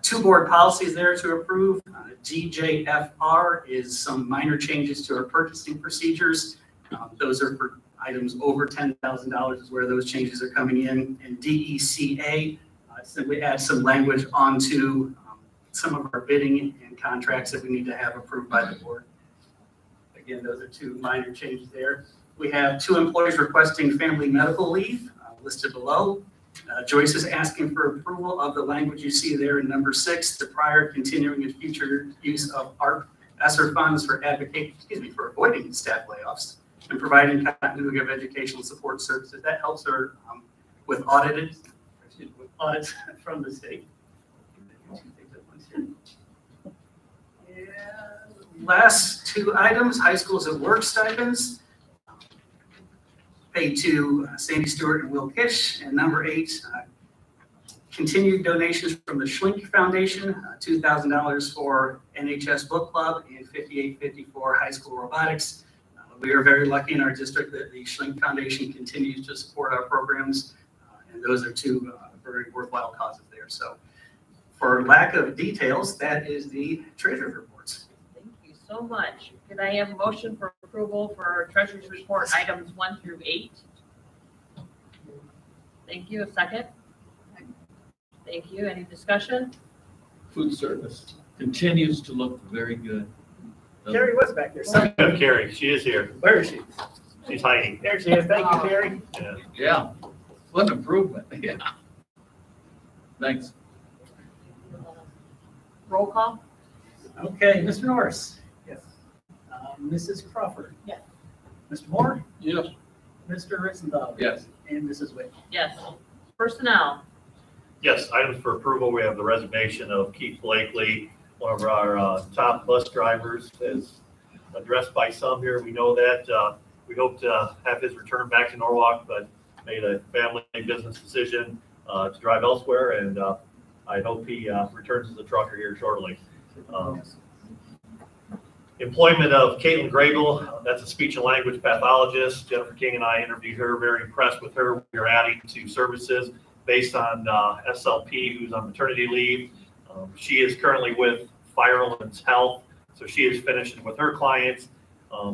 2 board policies there to approve. DJFR is some minor changes to our purchasing procedures. Those are for items over $10,000 is where those changes are coming in. And DECA, simply add some language onto some of our bidding and contracts that we need to have approved by the board. Again, those are 2 minor changes there. We have 2 employees requesting family medical leave listed below. Joyce is asking for approval of the language you see there in number 6, the prior, continuing, and future use of ARP ESSER funds for for avoiding staff layoffs and providing continuity of educational support services. That helps her with audits from the state. Last 2 items, high schools at work stipends. Paid to Sandy Stewart and Will Kish. And number 8, continued donations from the Schlink Foundation, $2,000 for NHS Book Club and $58.50 for high school robotics. We are very lucky in our district that the Schlink Foundation continues to support our programs. And those are 2 very worthwhile causes there. So for lack of details, that is the treasurer's reports. Thank you so much. Can I have a motion for approval for treasurer's report items 1 through 8? Thank you. A second? Thank you. Any discussion? Food service continues to look very good. Carrie was back there. Carrie, she is here. Where is she? She's hiding. There she is. Thank you, Carrie. Yeah, what an improvement. Yeah. Thanks. Roll call? Okay, Mr. Norris. Yes. Mrs. Crawford. Yes. Mr. Moore. Yes. Mr. Ritzendahl. Yes. And Mrs. Wick. Yes. Personnel? Yes, items for approval. We have the resignation of Keith Blakely, one of our top bus drivers, as addressed by some here. We know that. We hope to have his return back to Norwalk, but made a family business decision to drive elsewhere, and I hope he returns as a trucker here shortly. Employment of Caitlin Gregel, that's a speech and language pathologist. Jennifer King and I interviewed her, very impressed with her. We are adding to services based on SLP, who's on maternity leave. She is currently with Firelands Health, so she is finishing with her clients.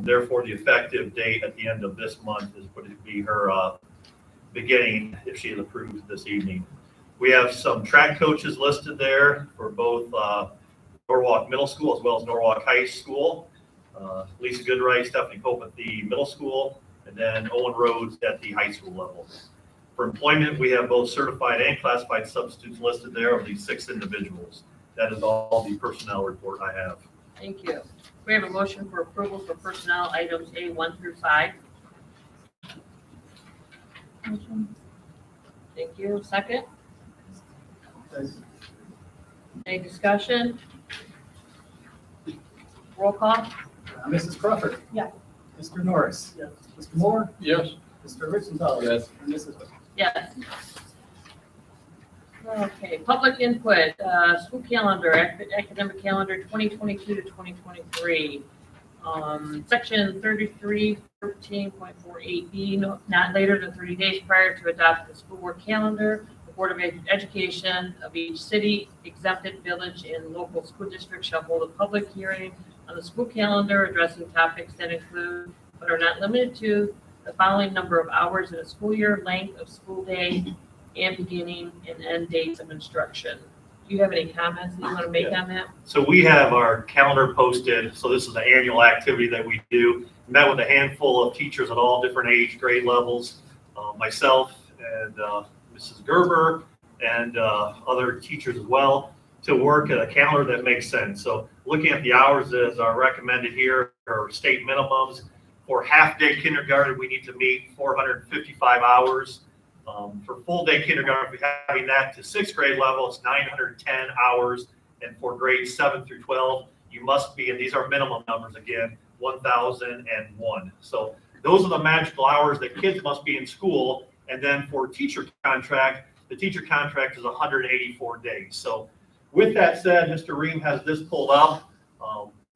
Therefore, the effective date at the end of this month is going to be her beginning, if she is approved this evening. We have some track coaches listed there for both Norwalk Middle School as well as Norwalk High School. Lisa Goodright, Stephanie Pope at the middle school, and then Owen Rhodes at the high school level. For employment, we have both certified and classified substitutes listed there of these 6 individuals. That is all the personnel report I have. Thank you. We have a motion for approval for personnel items A1 through 5. Thank you. Second? Any discussion? Roll call? Mrs. Crawford. Yes. Mr. Norris. Yes. Mr. Moore. Yes. Mr. Ritzendahl. Yes. And Mrs. Wick. Yes. Okay, public input, school calendar, academic calendar 2022 to 2023. Section 3313.48B, not later than 30 days prior to adopting the school work calendar. The Board of Education of each city, exempted village, and local school district shall hold a public hearing on the school calendar addressing topics that include, but are not limited to, the following number of hours in a school year, length of school day, and beginning and end dates of instruction. Do you have any comments that you want to make on that? So we have our calendar posted. So this is the annual activity that we do. Met with a handful of teachers at all different age grade levels, myself and Mrs. Gerber and other teachers as well, to work at a calendar that makes sense. So looking at the hours as are recommended here, or state minimums. For half-day kindergarten, we need to meet 455 hours. For full-day kindergarten, if we're having that to sixth grade level, it's 910 hours. And for grades 7 through 12, you must be, and these are minimum numbers again, 1,001. So those are the magical hours that kids must be in school. And then for teacher contract, the teacher contract is 184 days. So with that said, Mr. Ream has this pulled up.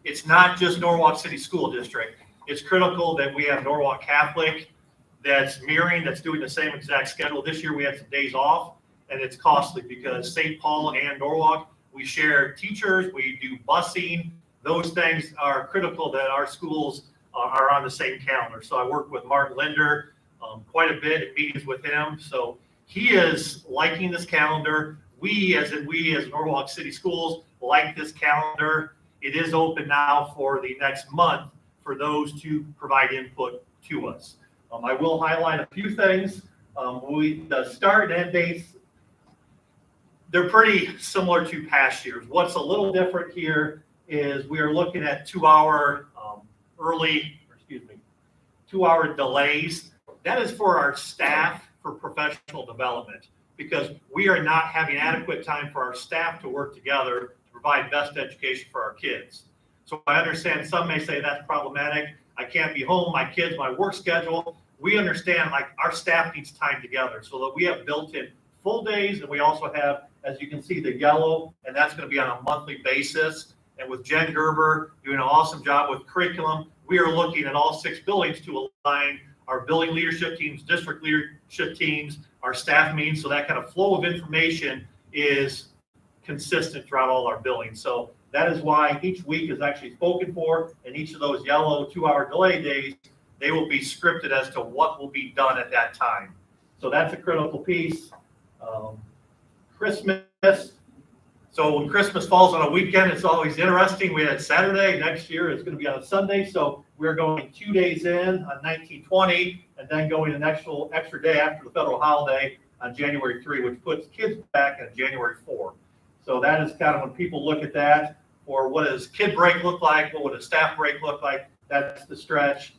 It's not just Norwalk City School District. It's critical that we have Norwalk Catholic that's mirroring, that's doing the same exact schedule. This year we had some days off, and it's costly because St. Paul and Norwalk, we share teachers, we do busing. Those things are critical that our schools are on the same calendar. So I work with Martin Linder quite a bit in meetings with him. So he is liking this calendar. We as Norwalk City Schools like this calendar. It is open now for the next month for those to provide input to us. I will highlight a few things. The start and end dates, they're pretty similar to past years. What's a little different here is we are looking at 2-hour delays. That is for our staff for professional development, because we are not having adequate time for our staff to work together to provide best education for our kids. So I understand some may say that's problematic. I can't be home, my kids, my work schedule. We understand, like, our staff needs time together so that we have built-in full days, and we also have, as you can see, the yellow, and that's going to be on a monthly basis. And with Jen Gerber doing an awesome job with curriculum, we are looking at all 6 buildings to align our building leadership teams, district leadership teams, our staff meetings, so that kind of flow of information is consistent throughout all our buildings. So that is why each week is actually spoken for, and each of those yellow 2-hour delay days, they will be scripted as to what will be done at that time. So that's a critical piece. Christmas. So when Christmas falls on a weekend, it's always interesting. We had Saturday. Next year it's going to be on a Sunday. So we're going 2 days in on 1920, and then going an extra day after the federal holiday on January 3, which puts kids back on January 4. So that is kind of when people look at that, or what does kid break look like? What would a staff break look like? That's the stretch.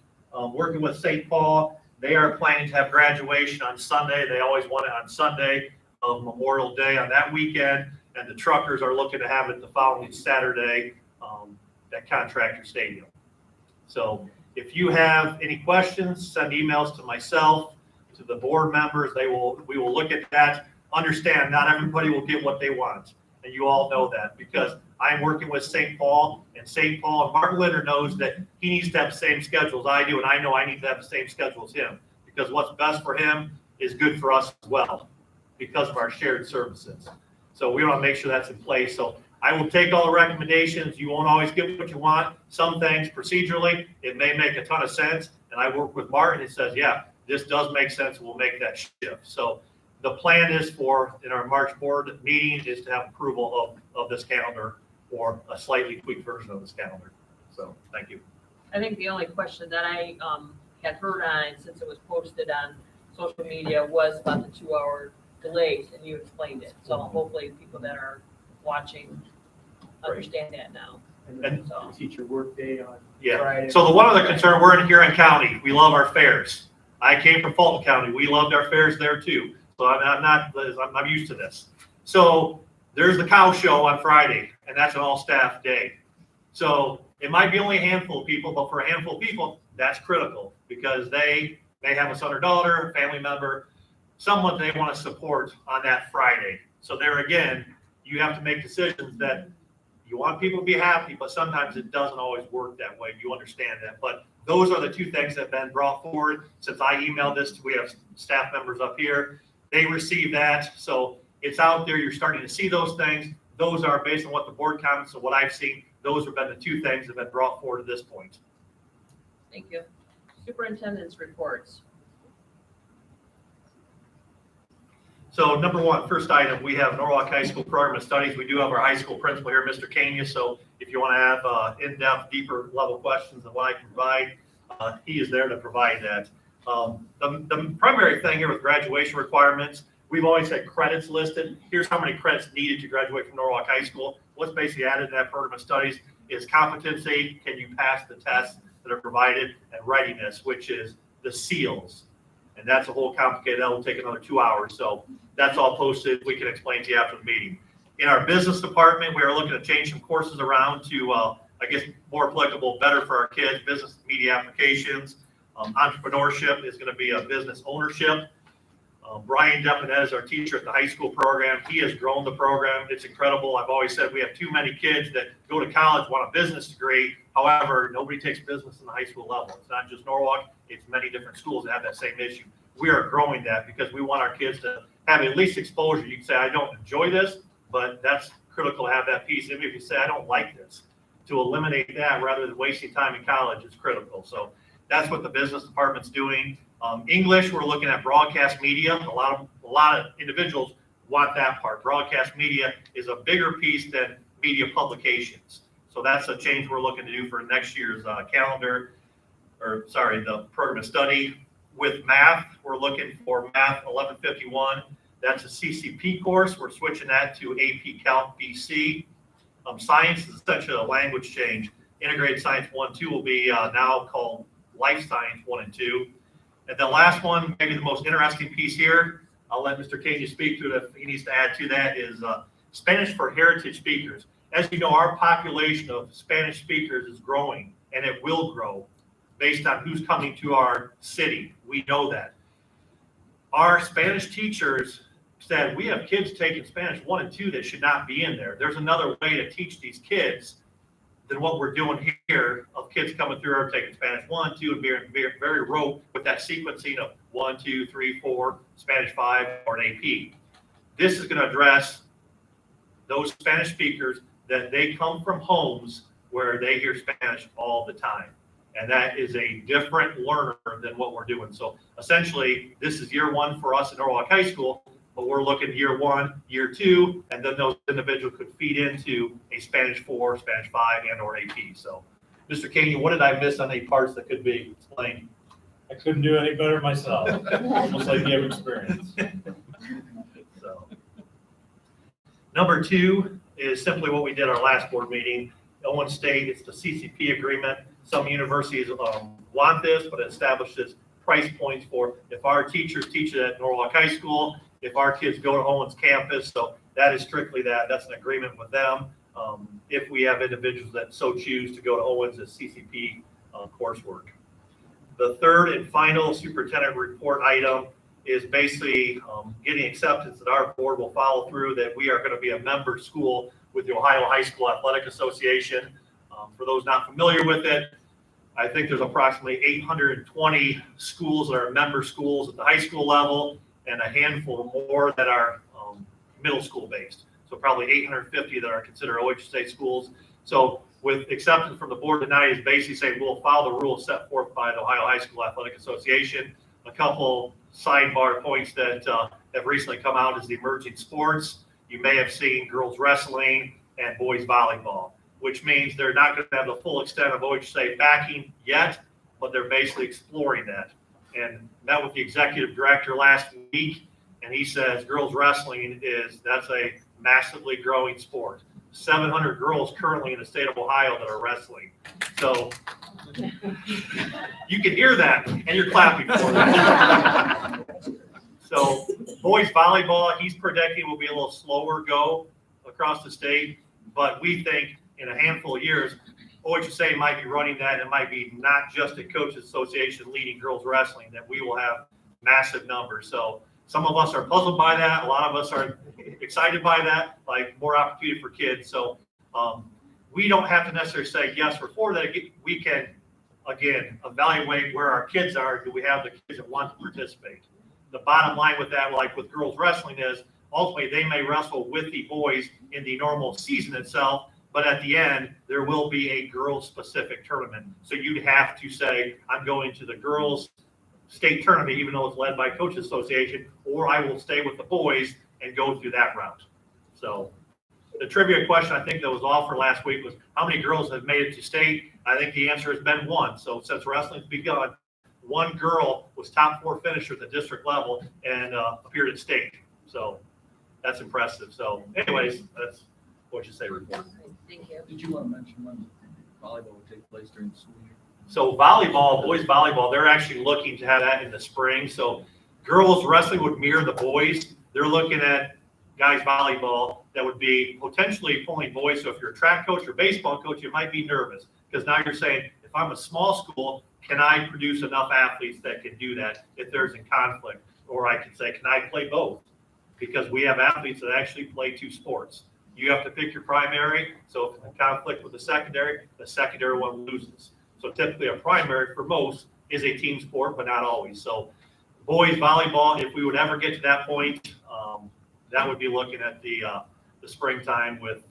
Working with St. Paul, they are planning to have graduation on Sunday. They always want it on Sunday of Memorial Day on that weekend, and the truckers are looking to have it the following Saturday at Contractor Stadium. So if you have any questions, send emails to myself, to the board members. We will look at that. Understand, not everybody will get what they want, and you all know that, because I'm working with St. Paul, and St. Paul and Martin Linder knows that he needs to have the same schedule as I do, and I know I need to have the same schedule as him, because what's best for him is good for us as well, because of our shared services. So we want to make sure that's in place. So I will take all the recommendations. You won't always get what you want. Some things procedurally, it may make a ton of sense, and I work with Martin, and says, yeah, this does make sense, we'll make that shift. So the plan is in our March board meeting is to have approval of this calendar, or a slightly tweaked version of this calendar. So thank you. I think the only question that I had heard on, since it was posted on social media, was about the 2-hour delays, and you explained it. So hopefully people that are watching understand that now. And then teacher work day on Friday. So the one other concern, we're in Huron County. We love our fairs. I came from Fulton County. We loved our fairs there too. So I'm used to this. So there's the cow show on Friday, and that's an all-staff day. So it might be only a handful of people, but for a handful of people, that's critical, because they may have a son or daughter, family member, someone they want to support on that Friday. So there again, you have to make decisions that you want people to be happy, but sometimes it doesn't always work that way. You understand that. But those are the two things that have been brought forward since I emailed this. We have staff members up here. They received that. So it's out there. You're starting to see those things. Those are based on what the board comments and what I've seen. Those have been the two things that have been brought forward at this point. Thank you. Superintendents reports. So number one, first item, we have Norwalk High School Program of Studies. We do have our high school principal here, Mr. Kania. So if you want to have in-depth, deeper level questions than what I can provide, he is there to provide that. The primary thing here with graduation requirements, we've always had credits listed. Here's how many credits needed to graduate from Norwalk High School. What's basically added to that program of studies is competency, can you pass the tests that are provided, and readiness, which is the SEALs. And that's a whole complicated, that will take another 2 hours. So that's all posted. We can explain to you after the meeting. In our business department, we are looking to change some courses around to, I guess, more applicable, better for our kids, business media applications. Entrepreneurship is going to be a business ownership. Brian Depinet is our teacher at the high school program. He has grown the program. It's incredible. I've always said we have too many kids that go to college, want a business degree. However, nobody takes business in the high school level. It's not just Norwalk. It's many different schools that have that same issue. We are growing that because we want our kids to have at least exposure. You can say, I don't enjoy this, but that's critical to have that piece. Even if you say, I don't like this, to eliminate that rather than wasting time in college is critical. So that's what the business department's doing. English, we're looking at broadcast media. A lot of individuals want that part. Broadcast media is a bigger piece than media publications. So that's a change we're looking to do for next year's calendar, the program of study. With math, we're looking for Math 1151. That's a CCP course. We're switching that to AP Calc BC. Science is essentially a language change. Integrated Science 1 and 2 will be now called Life Science 1 and 2. And the last one, maybe the most interesting piece here, I'll let Mr. Kania speak to it if he needs to add to that, is Spanish for heritage speakers. As you know, our population of Spanish speakers is growing, and it will grow based on who's coming to our city. We know that. Our Spanish teachers said, we have kids taking Spanish 1 and 2 that should not be in there. There's another way to teach these kids than what we're doing here of kids coming through are taking Spanish 1, 2, and being very rote with that sequencing of 1, 2, 3, 4, Spanish 5, or an AP. This is going to address those Spanish speakers that they come from homes where they hear Spanish all the time. And that is a different learner than what we're doing. So essentially, this is year 1 for us at Norwalk High School, but we're looking year 1, year 2, and then those individuals could feed into a Spanish 4, Spanish 5, and or AP. So, Mr. Kania, what did I miss on any parts that could be explained? I couldn't do any better myself, almost like you have experience. So, number 2 is simply what we did our last board meeting. Owen State, it's the CCP agreement. Some universities want this, but it establishes price points for if our teachers teach it at Norwalk High School, if our kids go to Owen's campus. So that is strictly that. That's an agreement with them. If we have individuals that so choose to go to Owen's as CCP coursework. The third and final superintendent report item is basically getting acceptance that our board will follow through that we are going to be a member school with the Ohio High School Athletic Association. For those not familiar with it, I think there's approximately 820 schools that are member schools at the high school level and a handful more that are middle school based. So probably 850 that are considered OHSA schools. So with acceptance from the board tonight is basically saying we'll follow the rules set forth by the Ohio High School Athletic Association. A couple sidebar points that have recently come out is the emerging sports. You may have seen girls wrestling and boys volleyball, which means they're not going to have the full extent of OHSA backing yet, but they're basically exploring that. And met with the executive director last week, and he says girls wrestling that's a massively growing sport. 700 girls currently in the state of Ohio that are wrestling. So you can hear that, and you're clapping for that. So boys volleyball, he's predicting will be a little slower go across the state, but we think in a handful of years, OHSA might be running that. It might be not just a coaches association leading girls wrestling, that we will have massive numbers. So Some of us are puzzled by that. A lot of us are excited by that, like more opportunity for kids. So we don't have to necessarily say yes or for that. We can, again, evaluate where our kids are. Do we have the kids that want to participate? The bottom line with that, like with girls wrestling, is ultimately they may wrestle with the boys in the normal season itself, but at the end, there will be a girls-specific tournament. So you'd have to say, I'm going to the girls' state tournament, even though it's led by Coaches Association, or I will stay with the boys and go through that route. So the trivia question I think that was offered last week was, how many girls have made it to state? I think the answer has been one. So since wrestling's begun, one girl was top 4 finisher at the district level and appeared at state. So that's impressive. So anyways, that's what you say, report. Thank you. Did you want to mention when volleyball will take place during the school year? So volleyball, boys volleyball, they're actually looking to have that in the spring. So girls wrestling would mirror the boys. They're looking at guys volleyball that would be potentially pulling boys. So if you're a track coach or baseball coach, you might be nervous because now you're saying, if I'm a small school, can I produce enough athletes that can do that if there's a conflict? Or I can say, can I play both? Because we have athletes that actually play 2 sports. You have to pick your primary. So if it's a conflict with the secondary one loses. So typically a primary for most is a team sport, but not always. So boys volleyball, if we would ever get to that point, that would be looking at the springtime with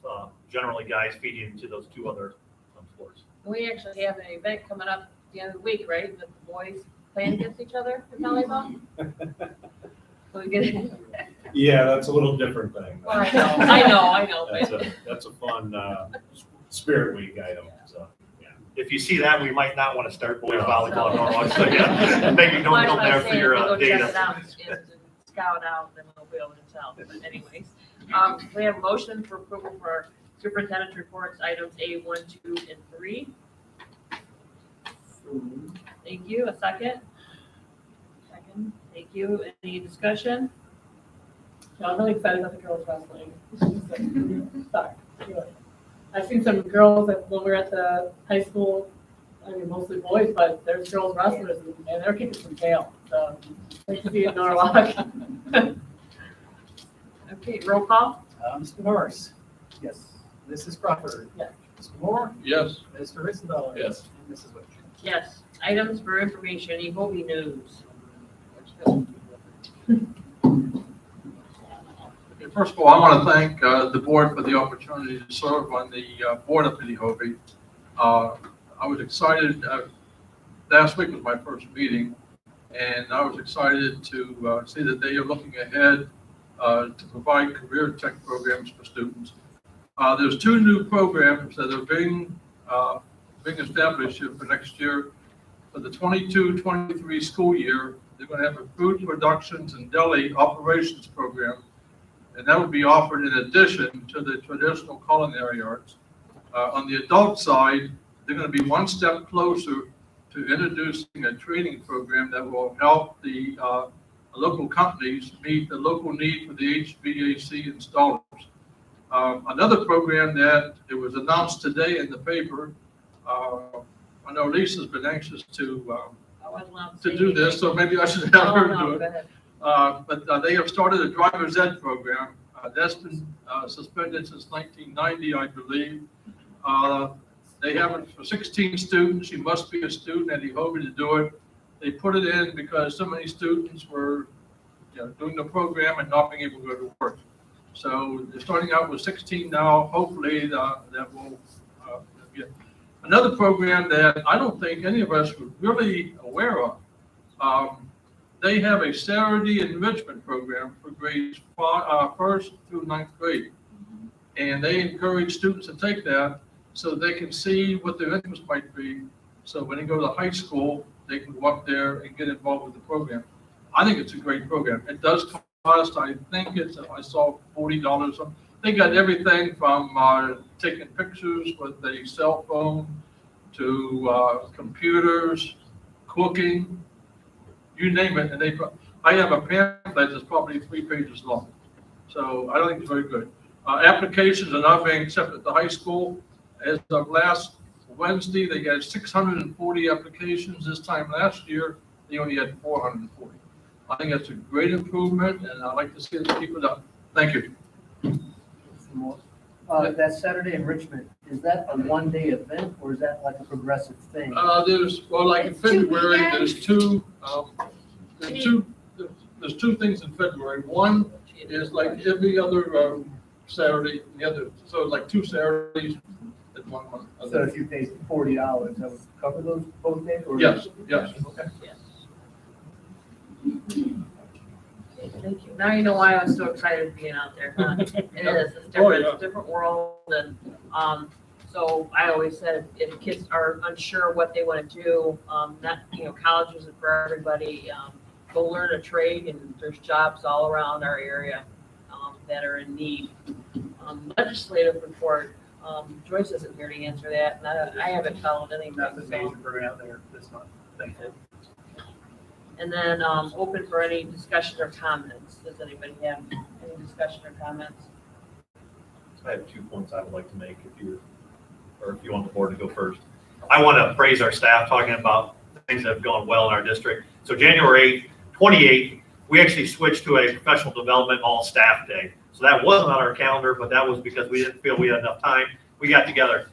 generally guys feeding into those 2 other sports. We actually have an event coming up at the end of the week, right? With the boys playing against each other for volleyball. So we get Yeah, that's a little different thing. Well, I know. That's a fun Spirit Week item, so. If you see that, we might not want to start boys volleyball in Norwalk. So yeah, maybe don't come there for your Check data. it out and scout out, then we'll be able to tell. But anyways, we have a motion for approval for our superintendent's reports, items A, 1, 2, and 3. Thank you. A second? Second. Thank you. Any discussion? No, I'm really excited about the girls wrestling. Sorry. I've seen some girls that when we were at the high school, I mean, mostly boys, but there's girls wrestlers and they're kicking some tail. So nice to see it in Norwalk. Okay, roll call? Mr. Norris? Yes. Mrs. Crawford? Yes. Mr. Moore? Yes. Mr. Ritzendale? Yes. And Mrs. Witcher? Yes. Items for information, Evolve News. First of all, I want to thank the board for the opportunity to serve on the board of Evolve. I was excited. Last week was my first meeting, and I was excited to see that they are looking ahead to provide career tech programs for students. There's 2 new programs that are being established here for next year. For the 22-23 school year, they're going to have a food productions and deli operations program, and that will be offered in addition to the traditional culinary arts. On the adult side, they're going to be one step closer to introducing a training program that will help the local companies meet the local need for the HVAC installers. Another program that it was announced today in the paper, I know Lisa's been anxious to do this, so maybe I should have her do it. But they have started a driver's ed program. That's been suspended since 1990, I believe. They have it for 16 students. You must be a student at Evolve to do it. They put it in because so many students were doing the program and not being able to go to work. So they're starting out with 16 now. Hopefully that will get. Another program that I don't think any of us were really aware of. They have a Saturday enrichment program for grades 1st through 9th grade. And they encourage students to take that so they can see what their interest might be. So when they go to high school, they can go up there and get involved with the program. I think it's a great program. It does cost, I think I saw $40. They got everything from taking pictures with a cell phone to computers, cooking, you name it. And I have a pamphlet that's probably 3 pages long. So I don't think it's very good. Applications are not being accepted at the high school. As of last Wednesday, they had 640 applications. This time last year, they only had 440. I think that's a great improvement, and I'd like to see it keep it up. Thank you. That Saturday in Richmond, is that a one-day event or is that like a progressive thing? Like in February, there's two things in February. One is like every other Saturday, the other, so like 2 Saturdays at one month. So if you pay $40, that would cover those both days? Or Yes, yes. Okay. Thank you. Now you know why I was so excited being out there, huh? It is, it's different, Oh, yeah. it's a different world, and, so I always said, if kids are unsure what they want to do, college isn't for everybody, go learn a trade, and there's jobs all around our area, that are in need. Legislative report, Joyce isn't here to answer that, and I haven't followed anything. Nothing major for out there this month. Thank you. And then, open for any discussion or comments. Does anybody have any discussion or comments? I have 2 points I would like to make if you want the board to go first. I want to praise our staff talking about the things that have gone well in our district. So January 28th, we actually switched to a professional development all staff day. So that wasn't on our calendar, but that was because we didn't feel we had enough time. We got together.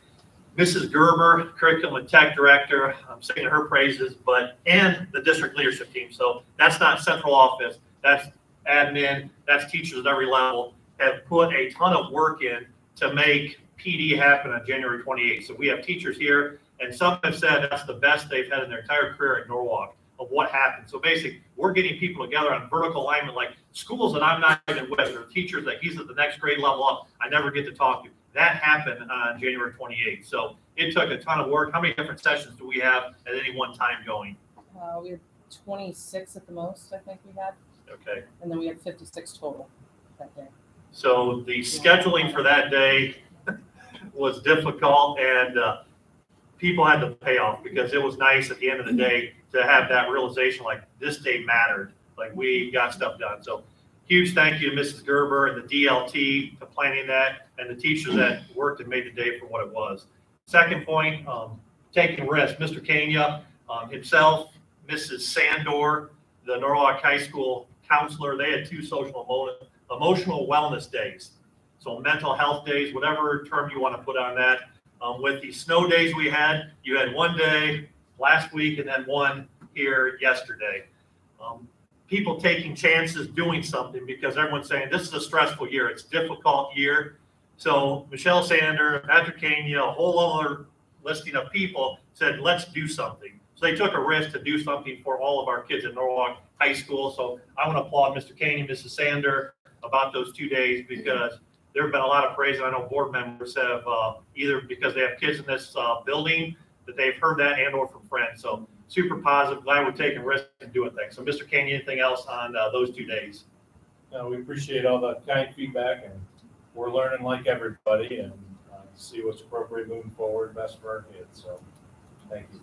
Mrs. Gerber, curriculum and tech director, I'm singing her praises, and the district leadership team. So that's not central office, that's admin, that's teachers at every level, have put a ton of work in to make PD happen on January 28th. So we have teachers here, and some have said that's the best they've had in their entire career at Norwalk of what happened. So basically, we're getting people together on vertical alignment, like schools that I'm not even with, or teachers that he's at the next grade level up, I never get to talk to. That happened on January 28th. So it took a ton of work. How many different sessions do we have at any one time going? We had 26 at the most, I think we had. Okay. And then we had 56 total that day. So the scheduling for that day was difficult, and people had to pay off, because it was nice at the end of the day to have that realization, like, this day mattered, like we got stuff done. So huge thank you to Mrs. Gerber and the DLT for planning that, and the teachers that worked and made the day for what it was. Second point, taking risks. Mr. Kenya himself, Mrs. Sandor, the Norwalk High School counselor, they had 2 emotional wellness days. So mental health days, whatever term you want to put on that. With the snow days we had, you had 1 day last week and then 1 here yesterday. People taking chances, doing something, because everyone's saying this is a stressful year. It's a difficult year. So Michelle Sander, Patrick Kenya, a whole other listing of people said, let's do something. So they took a risk to do something for all of our kids at Norwalk High School. So I want to applaud Mr. Kenya, Mrs. Sander about those 2 days, because there have been a lot of praise. I know board members have either because they have kids in this building that they've heard that, and or from friends. So super positive. Glad we're taking risks and doing things. So Mr. Kenya, anything else on those 2 days? No, we appreciate all the kind feedback, and we're learning like everybody, and see what's appropriate moving forward, best for our kids. So thank you.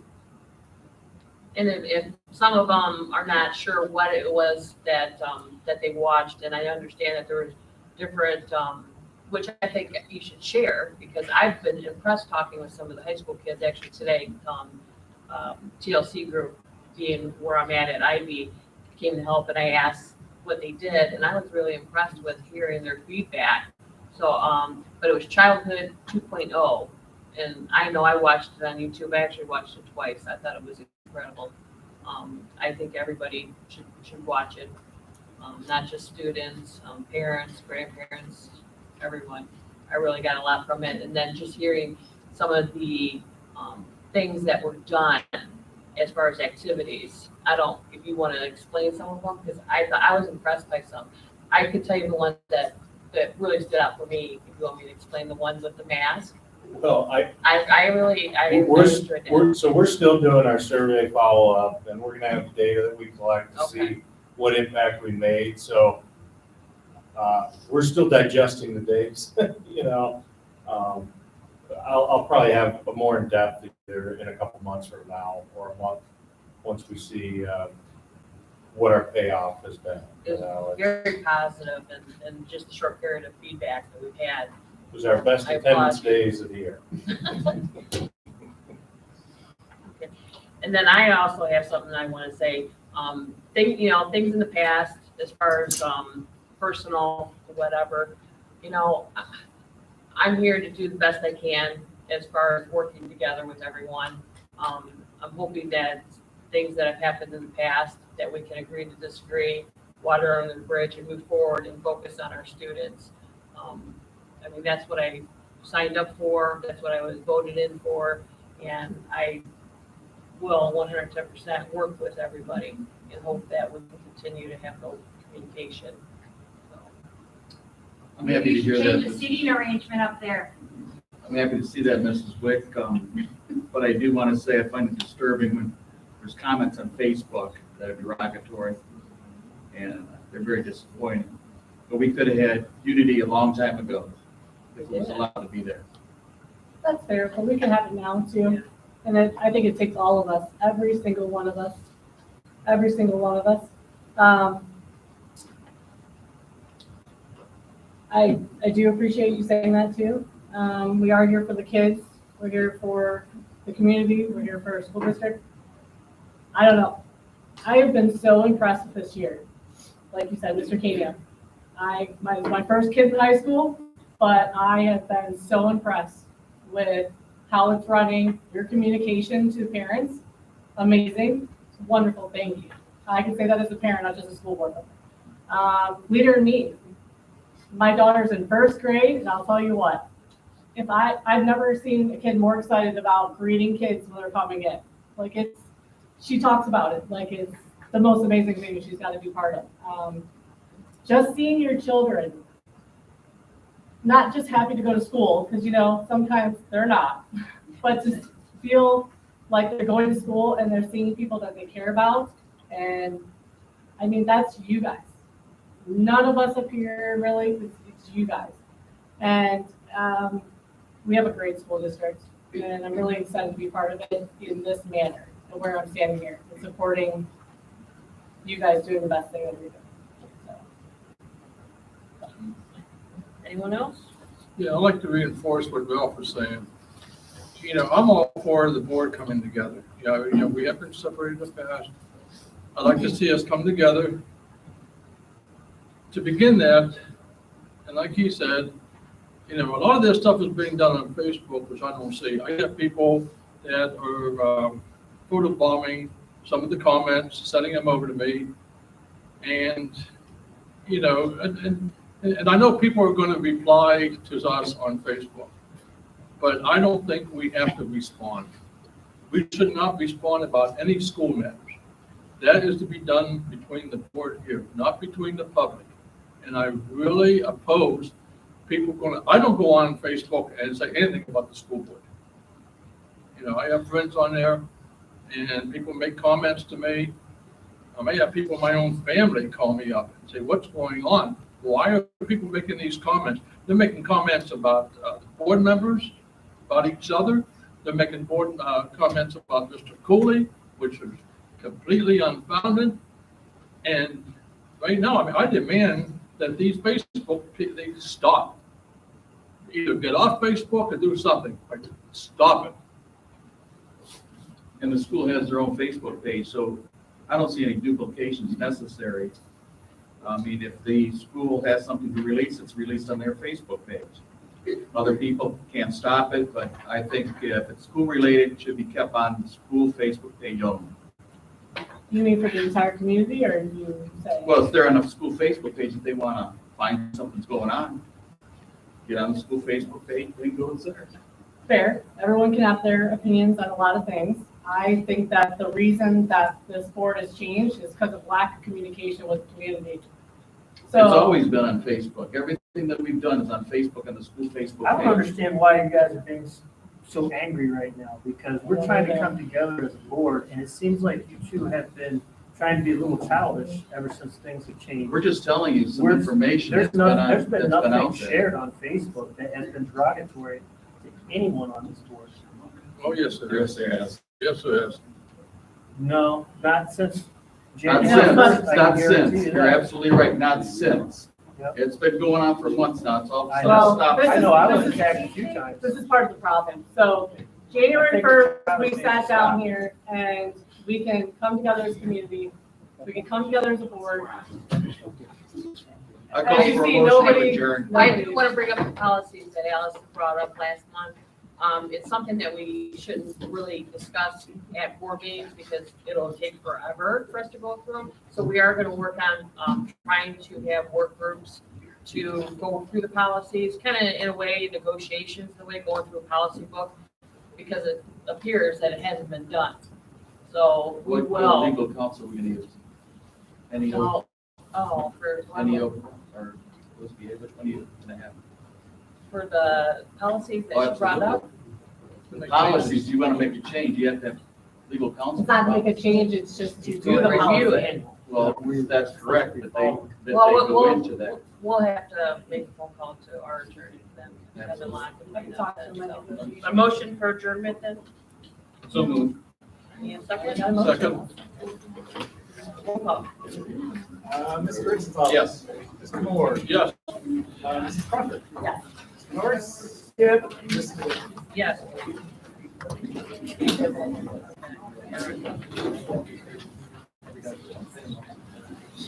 And if some of them are not sure what it was that they watched, and I understand that there was different, which I think you should share, because I've been impressed talking with some of the high school kids actually today. TLC group, being where I'm at Ivy, came to help, and I asked what they did, and I was really impressed with hearing their feedback. So, but it was Childhood 2.0, and I know I watched it on YouTube. I actually watched it twice. I thought it was incredible. I think everybody should watch it, not just students, parents, grandparents, everyone. I really got a lot from it, and then just hearing some of the things that were done as far as activities. If you want to explain some of them, because I was impressed by some. I could tell you the ones that really stood out for me, if you want me to explain the ones with the mask. Well, we're still doing our survey follow-up, and we're gonna have data that we collect to see what impact we made. So we're still digesting the dates, you know. I'll probably have a more in-depth either in a couple months from now, or a month, once we see what our payoff has been. It was very positive, and just a short period of feedback that we've had. It was our best attendance days of the year. Okay. And then I also have something I want to say. Things in the past as far as, personal, whatever, I'm here to do the best I can as far as working together with everyone. I'm hoping that things that have happened in the past, that we can agree to disagree, water under the bridge and move forward and focus on our students. That's what I signed up for. That's what I was voted in for. And I will 110% work with everybody and hope that we can continue to have those communication. I'm happy to hear that. Change the seating arrangement up there. I'm happy to see that, Mrs. Wick. But I do want to say I find it disturbing when there's comments on Facebook that are derogatory, and they're very disappointing. But we could have had unity a long time ago if it was allowed to be there. That's fair, but we can have it now too. And I think it takes all of us, every single one of us. I do appreciate you saying that too. We are here for the kids. We're here for the community. We're here for our school district. I don't know. I have been so impressed with this year. Like you said, Mr. Kania. My first kid in high school, but I have been so impressed with how it's running, your communication to parents. Amazing. It's wonderful. Thank you. I can say that as a parent, not just a school board member. Leader in me. My daughter's in first grade, and I'll tell you what, I've never seen a kid more excited about greeting kids when they're coming in. She talks about it like it's the most amazing thing she's got to be part of. Just seeing your children, not just happy to go to school, because sometimes they're not, but to feel like they're going to school and they're seeing people that they care about. And that's you guys. None of us up here really, it's you guys. And we have a great school district, and I'm really excited to be part of it in this manner, and where I'm standing here and supporting you guys doing the best thing that we do. Anyone else? Yeah, I'd like to reinforce what Ralph was saying. I'm all for the board coming together. We have been separated in the past. I'd like to see us come together to begin that. And like he said, a lot of this stuff is being done on Facebook, which I don't see. I have people that are photobombing some of the comments, sending them over to me. And, and I know people are going to reply to us on Facebook, but I don't think we have to respond. We should not respond about any school matters. That is to be done between the board here, not between the public. And I really oppose people I don't go on Facebook and say anything about the school board. I have friends on there and people make comments to me. I may have people in my own family call me up and say, what's going on? Why are people making these comments? They're making comments about board members, about each other. They're making comments about Mr. Cooley, which is completely unfounded. And right now, I demand that these Facebook, they stop. Either get off Facebook or do something. Stop it. And the school has their own Facebook page, so I don't see any duplications necessary. If the school has something to release, it's released on their Facebook page. Other people can't stop it, but I think if it's school related, it should be kept on the school Facebook page only. You mean for the entire community, or you say? Well, if they're on a school Facebook page, if they want to find something's going on, get on the school Facebook page and go and there. Fair. Everyone can have their opinions on a lot of things. I think that the reason that this board has changed is because of lack of communication with the community. So it's always been on Facebook. Everything that we've done is on Facebook and the school Facebook I don't page. understand why you guys are being so angry right now, because we're trying to come together as a board, and it seems like you two have been trying to be a little childish ever since things have changed. We're just telling you some information There's been nothing out there. shared on Facebook that has been derogatory to anyone on this board. Oh, yes, it is. Yes, there is. Yes, it is. No, not since Not January since. 1st, I Not can guarantee since. you You're that. absolutely right. Not since. Yep. It's been going on for months now. It's all I stop. know. I know, I was attacked a few times. This is part of the problem. So January 1st, we sat down here and we can come together as a community We can come together as a board. I As call you for a see, motion to nobody- adjourn. I do want to bring up the policies that Allison brought up last month. It's something that we shouldn't really discuss at board meetings because it'll take forever for us to go through. So we are going to work on trying to have work groups to go through the policies, kind of in a way, negotiations, the way going through a policy book, because it appears that it hasn't been done. So we What will. legal counsel are we gonna use? Any, No. Oh, for. any, or let's be, which one are you gonna have? For the policies that she brought up. The policies, you wanna make a change, you have to have legal counsel. It's not to make a change, it's just to Do the review and. Well, that's correct, but they Well, go into that. We'll have to make a phone call to our attorney then. Have them on. I can talk to them. So, a motion for adjournment then? So moved. And second? Second. Roll call. Mr. Richardson? Yes. Mr. Moore? Yes. Mrs. Crawford? Yes. Mr. Norris? Yep. Mr. Yes.